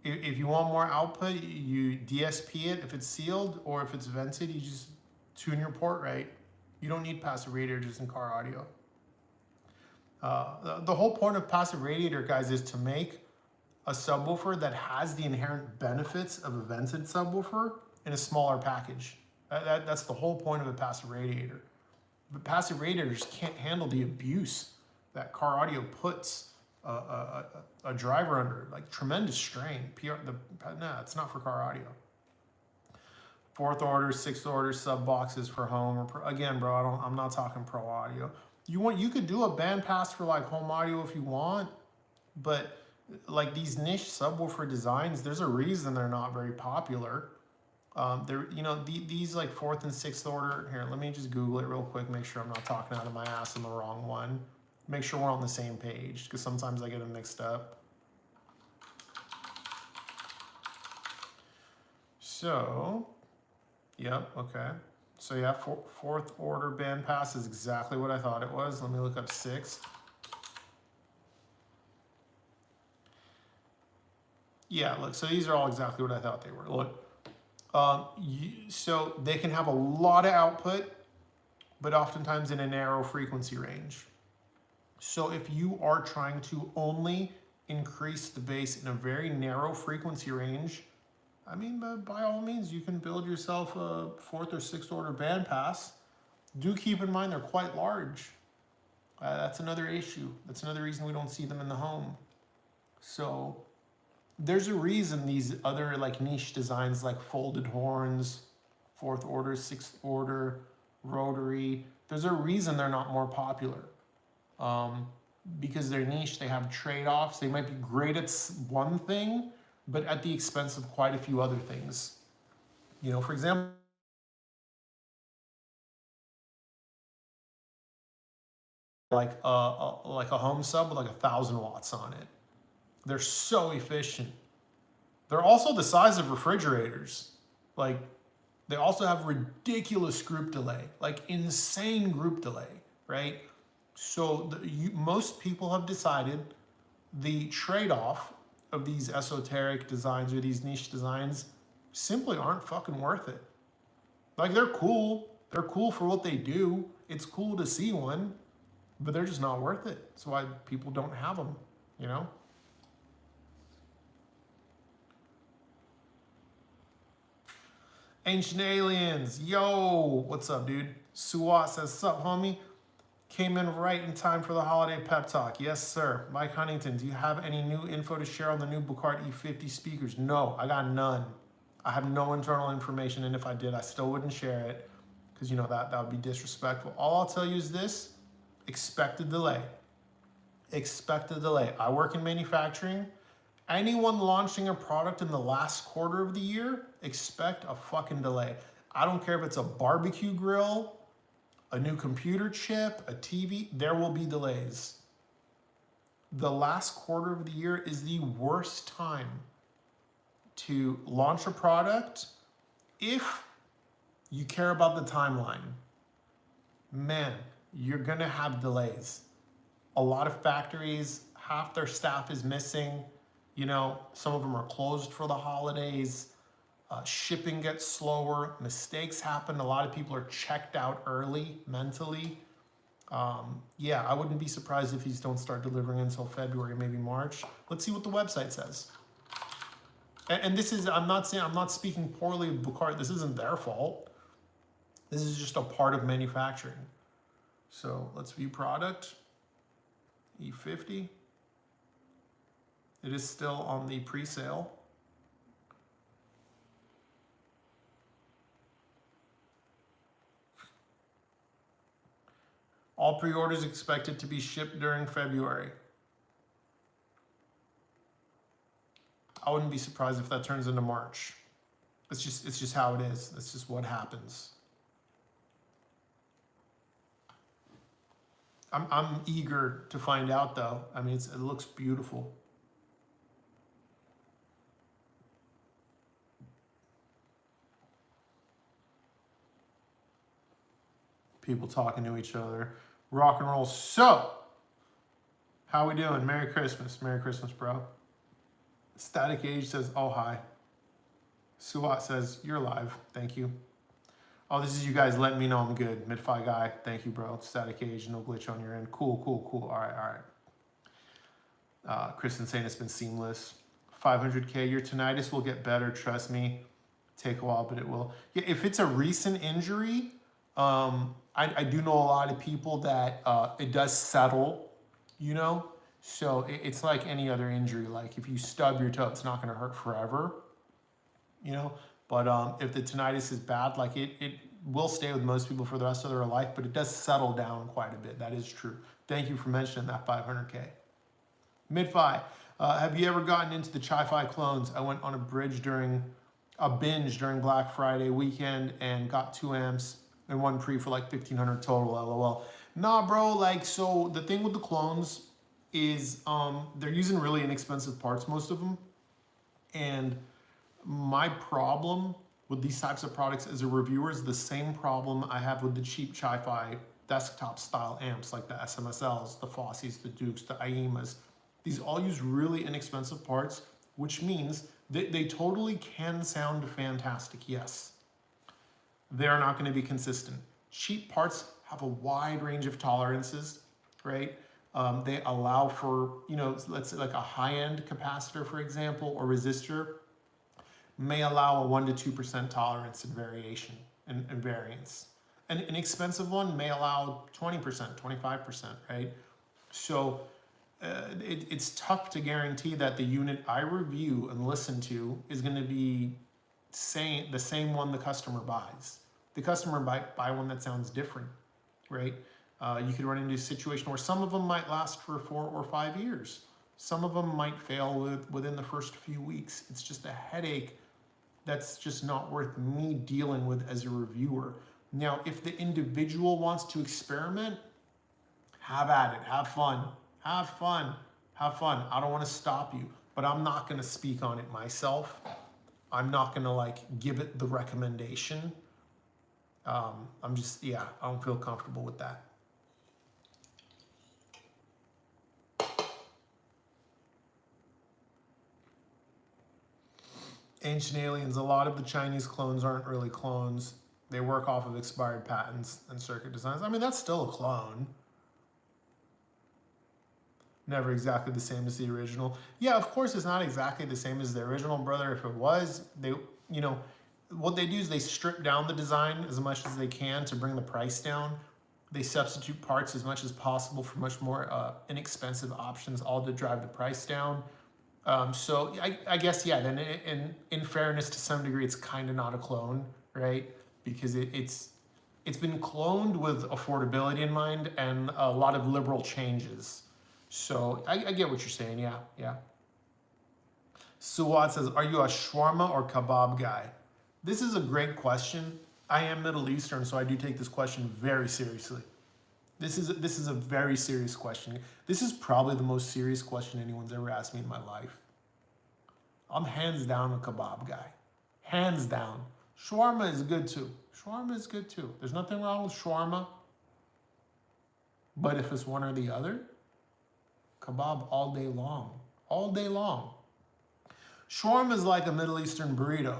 Speaker 1: if you want more output, you DSP it if it's sealed, or if it's vented, you just tune your port right. You don't need passive radiators in car audio. The whole point of passive radiator, guys, is to make a subwoofer that has the inherent benefits of a vented subwoofer in a smaller package. That's the whole point of a passive radiator. But passive radiators can't handle the abuse that car audio puts a driver under, like tremendous strain. No, it's not for car audio. Fourth order, sixth order sub boxes for home. Again, bro, I'm not talking pro audio. You could do a bandpass for like home audio if you want, but like these niche subwoofer designs, there's a reason they're not very popular. They're, you know, these like fourth and sixth order. Here, let me just Google it real quick, make sure I'm not talking out of my ass on the wrong one. Make sure we're on the same page, because sometimes I get them mixed up. So, yep, okay. So yeah, fourth order bandpass is exactly what I thought it was. Let me look up sixth. Yeah, look, so these are all exactly what I thought they were. Look, so they can have a lot of output, but oftentimes in a narrow frequency range. So if you are trying to only increase the bass in a very narrow frequency range, I mean, by all means, you can build yourself a fourth or sixth order bandpass. Do keep in mind they're quite large. That's another issue. That's another reason we don't see them in the home. So there's a reason these other like niche designs like folded horns, fourth order, sixth order, rotary, there's a reason they're not more popular. Because they're niche, they have trade-offs. They might be great at one thing, but at the expense of quite a few other things. You know, for example, like a home sub with like 1,000 watts on it. They're so efficient. They're also the size of refrigerators. Like, they also have ridiculous group delay, like insane group delay, right? So most people have decided the trade-off of these esoteric designs or these niche designs simply aren't fucking worth it. Like, they're cool. They're cool for what they do. It's cool to see one, but they're just not worth it. That's why people don't have them, you know? Ancient Aliens, yo, what's up, dude? Suat says, sup, homie? Came in right in time for the holiday pep talk. Yes, sir. Mike Huntington, do you have any new info to share on the new Bucart E50 speakers? No, I got none. I have no internal information, and if I did, I still wouldn't share it, because, you know, that would be disrespectful. All I'll tell you is this: expect a delay. Expect a delay. I work in manufacturing. Anyone launching a product in the last quarter of the year, expect a fucking delay. I don't care if it's a barbecue grill, a new computer chip, a TV, there will be delays. The last quarter of the year is the worst time to launch a product if you care about the timeline. Man, you're gonna have delays. A lot of factories, half their staff is missing. You know, some of them are closed for the holidays. Shipping gets slower. Mistakes happen. A lot of people are checked out early mentally. Yeah, I wouldn't be surprised if these don't start delivering until February, maybe March. Let's see what the website says. And this is, I'm not speaking poorly of Bucart. This isn't their fault. This is just a part of manufacturing. So let's view product. E50. It is still on the pre-sale. All pre-orders expected to be shipped during February. I wouldn't be surprised if that turns into March. It's just how it is. That's just what happens. I'm eager to find out, though. I mean, it looks beautiful. People talking to each other. Rock and roll. So, how we doing? Merry Christmas. Merry Christmas, bro. Static Age says, oh, hi. Suat says, you're live. Thank you. Oh, this is you guys letting me know I'm good. Mid-fi guy. Thank you, bro. Static Age. No glitch on your end. Cool, cool, cool. All right. Kristen saying it's been seamless. 500K. Your tinnitus will get better. Trust me. Take a while, but it will. Yeah, if it's a recent injury, I do know a lot of people that it does settle, you know? So it's like any other injury. Like if you stub your toe, it's not going to hurt forever, you know? But if the tinnitus is bad, like it will stay with most people for the rest of their life, but it does settle down quite a bit. That is true. Thank you for mentioning that 500K. Mid-fi. Have you ever gotten into the Chi-Fi clones? I went on a binge during Black Friday weekend and got 2 amps and one pre for like 1,500 total. LOL. Nah, bro. Like, so the thing with the clones is they're using really inexpensive parts, most of them, and my problem with these types of products as a reviewer is the same problem I have with the cheap Chi-Fi desktop style amps like the SMSLs, the Fossies, the Dukes, the IEMAs. These all use really inexpensive parts, which means they totally can sound fantastic, yes. They're not going to be consistent. Cheap parts have a wide range of tolerances, right? They allow for, let's say like a high-end capacitor, for example, or resistor may allow a 1 to 2% tolerance in variation and variance. An inexpensive one may allow 20%, 25%, right? So it's tough to guarantee that the unit I review and listen to is going to be the same one the customer buys. The customer might buy one that sounds different, right? You could run into a situation where some of them might last for 4 or 5 years. Some of them might fail within the first few weeks. It's just a headache that's just not worth me dealing with as a reviewer. Now, if the individual wants to experiment, have at it, have fun, have fun, have fun. I don't want to stop you, but I'm not going to speak on it myself. I'm not going to like give it the recommendation. I don't feel comfortable with that. Ancient Aliens, a lot of the Chinese clones aren't really clones. They work off of expired patents and circuit designs. I mean, that's still a clone. Never exactly the same as the original. Yeah, of course it's not exactly the same as the original, brother. If it was, what they do is they strip down the design as much as they can to bring the price down. They substitute parts as much as possible for much more inexpensive options, all to drive the price down. So I guess, yeah, then in fairness to some degree, it's kind of not a clone, right? Because it's been cloned with affordability in mind and a lot of liberal changes. So I get what you're saying, yeah. Suwad says, are you a shawarma or kebab guy? This is a great question. I am Middle Eastern, so I do take this question very seriously. This is a very serious question. This is probably the most serious question anyone's ever asked me in my life. I'm hands down a kebab guy. Hands down. Shawarma is good too. Shawarma is good too. There's nothing wrong with shawarma. But if it's one or the other, kebab all day long. All day long. Shawarma is like a Middle Eastern burrito.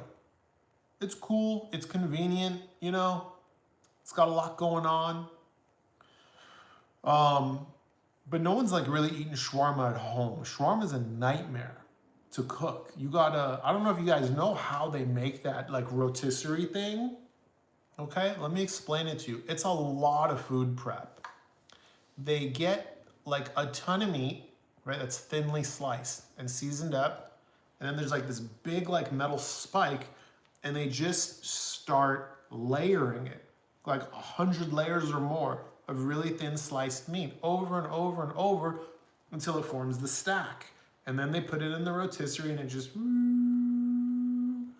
Speaker 1: It's cool. It's convenient. It's got a lot going on. But no one's like really eating shawarma at home. Shawarma is a nightmare to cook. I don't know if you guys know how they make that like rotisserie thing. Okay, let me explain it to you. It's a lot of food prep. They get like a ton of meat, right? That's thinly sliced and seasoned up. And then there's like this big like metal spike and they just start layering it, like 100 layers or more of really thin sliced meat over and over and over until it forms the stack. And then they put it in the rotisserie and it just, and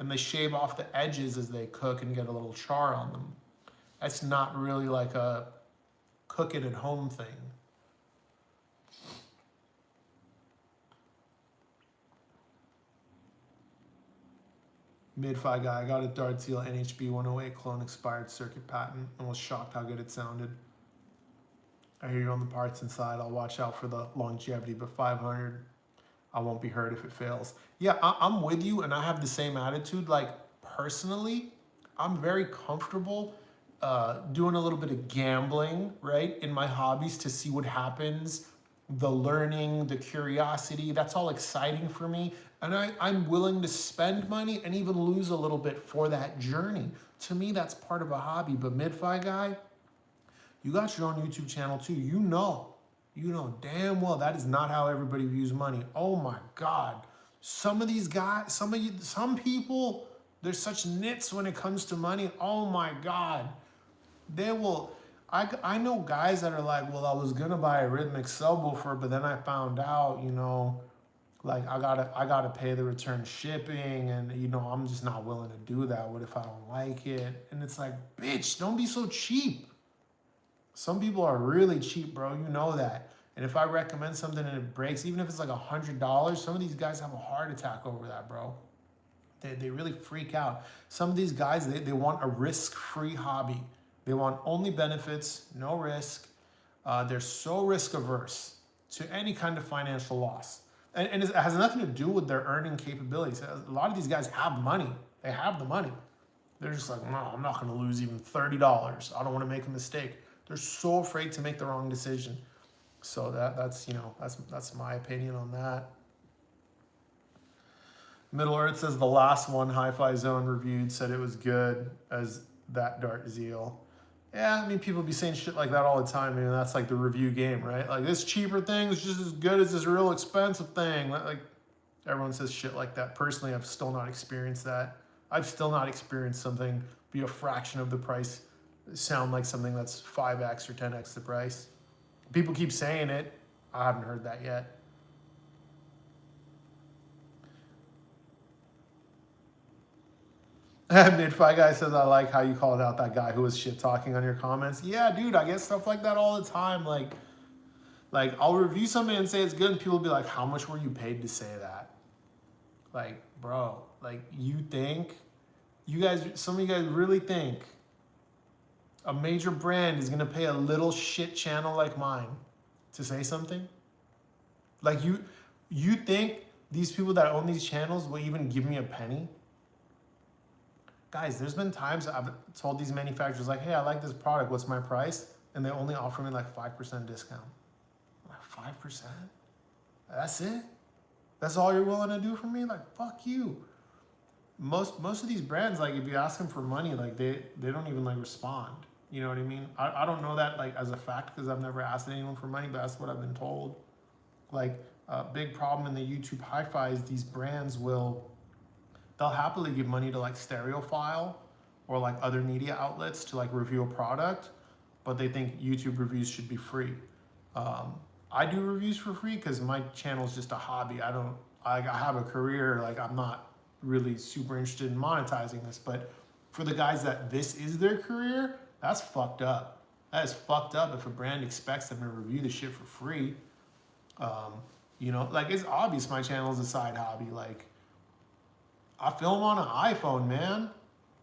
Speaker 1: they shave off the edges as they cook and get a little char on them. That's not really like a cook it at home thing. Mid-fi guy, I got a Dart Seal NHB 108 clone expired circuit patent and was shocked how good it sounded. I hear you on the parts inside. I'll watch out for the longevity, but 500, I won't be hurt if it fails. Yeah, I'm with you, and I have the same attitude. Like, personally, I'm very comfortable doing a little bit of gambling, right, in my hobbies to see what happens. The learning, the curiosity, that's all exciting for me. And I'm willing to spend money and even lose a little bit for that journey. To me, that's part of a hobby. But mid-fi guy, you got your own YouTube channel too. You know damn well that is not how everybody views money. Oh my God. Some of these guys, some people, they're such nits when it comes to money. Oh my God. They will, I know guys that are like, well, I was gonna buy a rhythmic subwoofer, but then I found out, Like I gotta pay the return shipping, and you know I'm just not willing to do that. What if I don't like it? And it's like, bitch, don't be so cheap. Some people are really cheap, bro. You know that. And if I recommend something and it breaks, even if it's like $100, some of these guys have a heart attack over that, bro. They really freak out. Some of these guys, they want a risk-free hobby. They want only benefits, no risk. They're so risk averse to any kind of financial loss. And it has nothing to do with their earning capabilities. A lot of these guys have money. They have the money. They're just like, no, I'm not going to lose even $30. I don't want to make a mistake. They're so afraid to make the wrong decision. So that's that's my opinion on that. Middle Earth says the last one Hi-Fi Zone reviewed said it was good as that Dart Zeal. Yeah, I mean, people be saying shit like that all the time. I mean, that's like the review game, right? Like, this cheaper thing is just as good as this real expensive thing. Like, everyone says shit like that. Personally, I've still not experienced that. I've still not experienced something be a fraction of the price, sound like something that's 5x or 10x the price. People keep saying it. I haven't heard that yet. Mid-Fi Guy says, I like how you called out that guy who was shit talking on your comments. Yeah, dude, I get stuff like that all the time. Like I'll review something and say it's good, and people will be like, how much were you paid to say that? Like, bro, like, some of you guys really think a major brand is gonna pay a little shit channel like mine to say something? Like, you think these people that own these channels will even give me a penny? Guys, there's been times I've told these manufacturers, like, hey, I like this product, what's my price? And they only offer me like 5% discount. I'm like, 5%? That's it? That's all you're willing to do for me? Like, fuck you. Most of these brands, like, if you ask them for money, like, they don't even like respond. You know what I mean? I don't know that like as a fact because I've never asked anyone for money, but that's what I've been told. Like, a big problem in the YouTube hi-fi is these brands they'll happily give money to like Stereophile or like other media outlets to like review a product, but they think YouTube reviews should be free. I do reviews for free because my channel is just a hobby. I have a career. Like, I'm not really super interested in monetizing this, but for the guys that this is their career, that's fucked up. That is fucked up if a brand expects them to review the shit for free. You know, like, it's obvious my channel is a side hobby. Like, I film on an iPhone, man.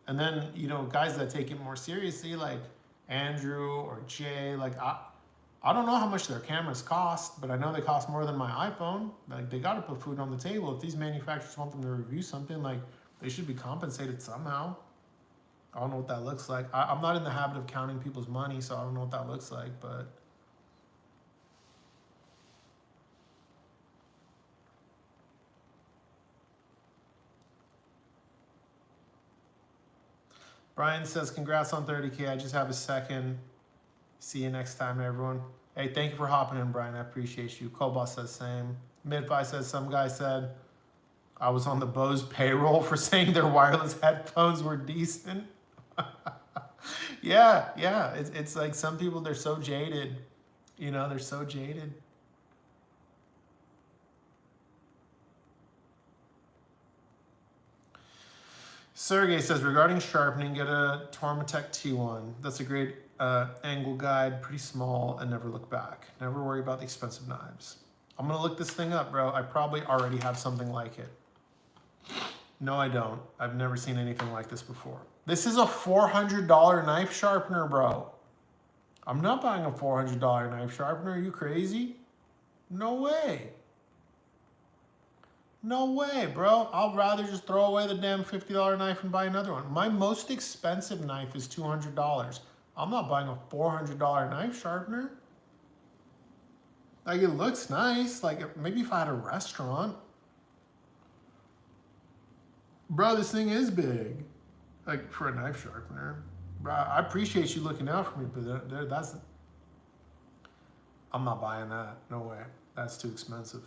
Speaker 1: And then, you know, guys that take it more seriously, like Andrew or Jay, like, I don't know how much their cameras cost, but I know they cost more than my iPhone. Like, they got to put food on the table. If these manufacturers want them to review something, like, they should be compensated somehow. I don't know what that looks like. I'm not in the habit of counting people's money, so I don't know what that looks like, but... Brian says, congrats on 30K. I just have a second. See you next time, everyone. Hey, thank you for hopping in, Brian. I appreciate you. Cobalt says same. Midfi says, some guy said I was on the Bose payroll for saying their wireless headphones were decent. Yeah. It's like some people, they're so jaded. You know, they're so jaded. Sergey says, regarding sharpening, get a Tormatech T1. That's a great angle guide, pretty small, and never look back. Never worry about the expensive knives. I'm gonna look this thing up, bro. I probably already have something like it. No, I don't. I've never seen anything like this before. This is a $400 knife sharpener, bro. I'm not buying a $400 knife sharpener. Are you crazy? No way. No way, bro. I'll rather just throw away the damn $50 knife and buy another one. My most expensive knife is $200. I'm not buying a $400 knife sharpener. Like, it looks nice. Like, maybe if I had a restaurant. Bro, this thing is big. Like, for a knife sharpener. Bro, I appreciate you looking out for me, but that's... I'm not buying that. No way. That's too expensive.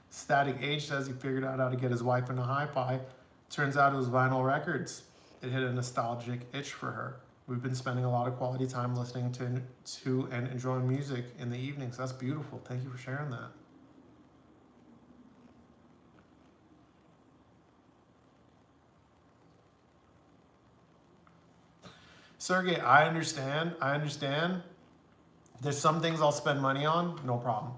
Speaker 1: Static H says he figured out how to get his wife into hi-fi. Turns out it was vinyl records. It hit a nostalgic itch for her. we've been spending a lot of quality time listening to and enjoying music in the evenings. That's beautiful. Thank you for sharing that. Sergey, I understand. There's some things I'll spend money on, no problem.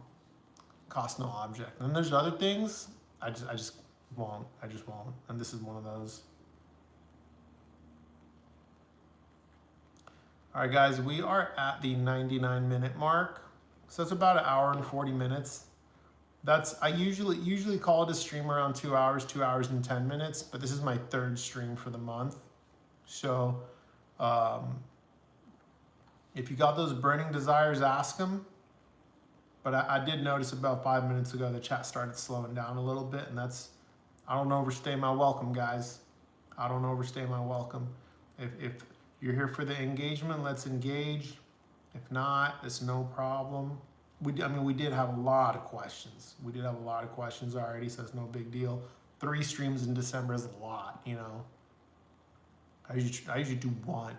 Speaker 1: Cost no object. And there's other things I just won't. I just won't. And this is one of those. All right, guys, we are at the 99-minute mark. So it's about 1 hour and 40 minutes. I usually call it a stream around 2 hours, 2 hours and 10 minutes, but this is my 3rd stream for the month. So if you got those burning desires, ask them. But I did notice about 5 minutes ago the chat started slowing down a little bit, and I don't overstay my welcome, guys. I don't overstay my welcome. If you're here for the engagement, let's engage. If not, it's no problem. We did have a lot of questions. We did have a lot of questions already, so it's no big deal. 3 streams in December is a lot, you know. I usually do 1.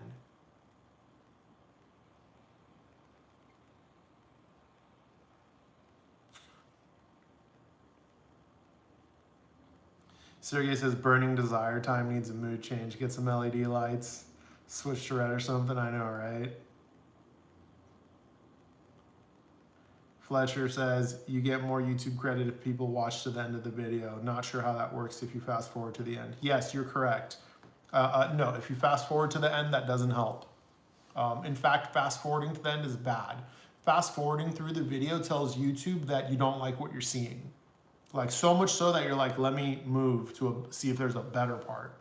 Speaker 1: Sergey says burning desire time needs a mood change. Get some LED lights, switch to red or something. I know, right? Fletcher says you get more YouTube credit if people watch to the end of the video. Not sure how that works if you fast forward to the end. Yes, you're correct. No, if you fast forward to the end, that doesn't help. In fact, fast forwarding to the end is bad. Fast forwarding through the video tells YouTube that you don't like what you're seeing. Like so much so that you're like, let me move to see if there's a better part.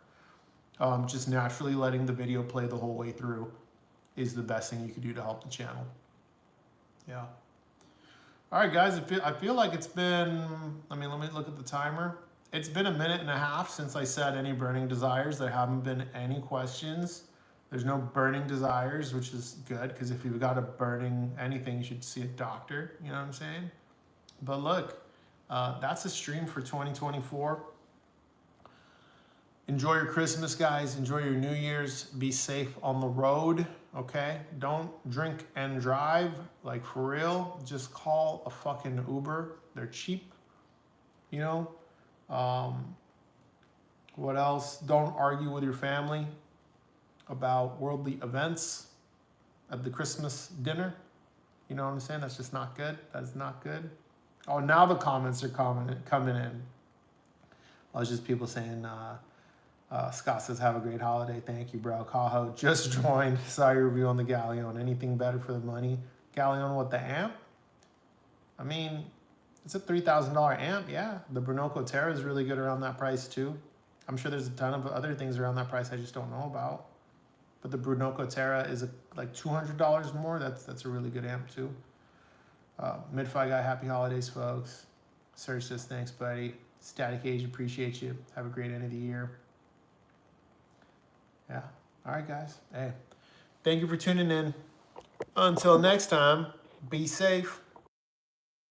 Speaker 1: Just naturally letting the video play the whole way through is the best thing you could do to help the channel. Yeah. All right, guys, I feel like it's been, let me look at the timer. It's been 1.5 minutes since I said any burning desires. There haven't been any questions. There's no burning desires, which is good, because if you've got a burning anything, you should see a doctor, you know what I'm saying? But look, that's a stream for 2024. Enjoy your Christmas, guys. Enjoy your New Year's. Be safe on the road, okay? Don't drink and drive, like for real. Just call a fucking Uber. They're cheap, you know? What else? Don't argue with your family about worldly events at the Christmas dinner. You know what I'm saying? That's just not good. That's not good. Oh, now the comments are coming in. Well, it's just people saying, Scott says, have a great holiday. Thank you, bro. Cajo just joined. Saw your review on the Galleon. Anything better for the money? Galleon with the amp? I mean, it's a $3,000 amp. Yeah, the Brunoco Terra is really good around that price too. I'm sure there's a ton of other things around that price I just don't know about. But the Brunoco Terra is like $200 more. That's a really good amp too. Midfi guy, happy holidays, folks. Serge says, thanks, buddy. Static Age, appreciate you. Have a great end of the year. Yeah. All right, guys. Hey, thank you for tuning in. Until next time, be safe.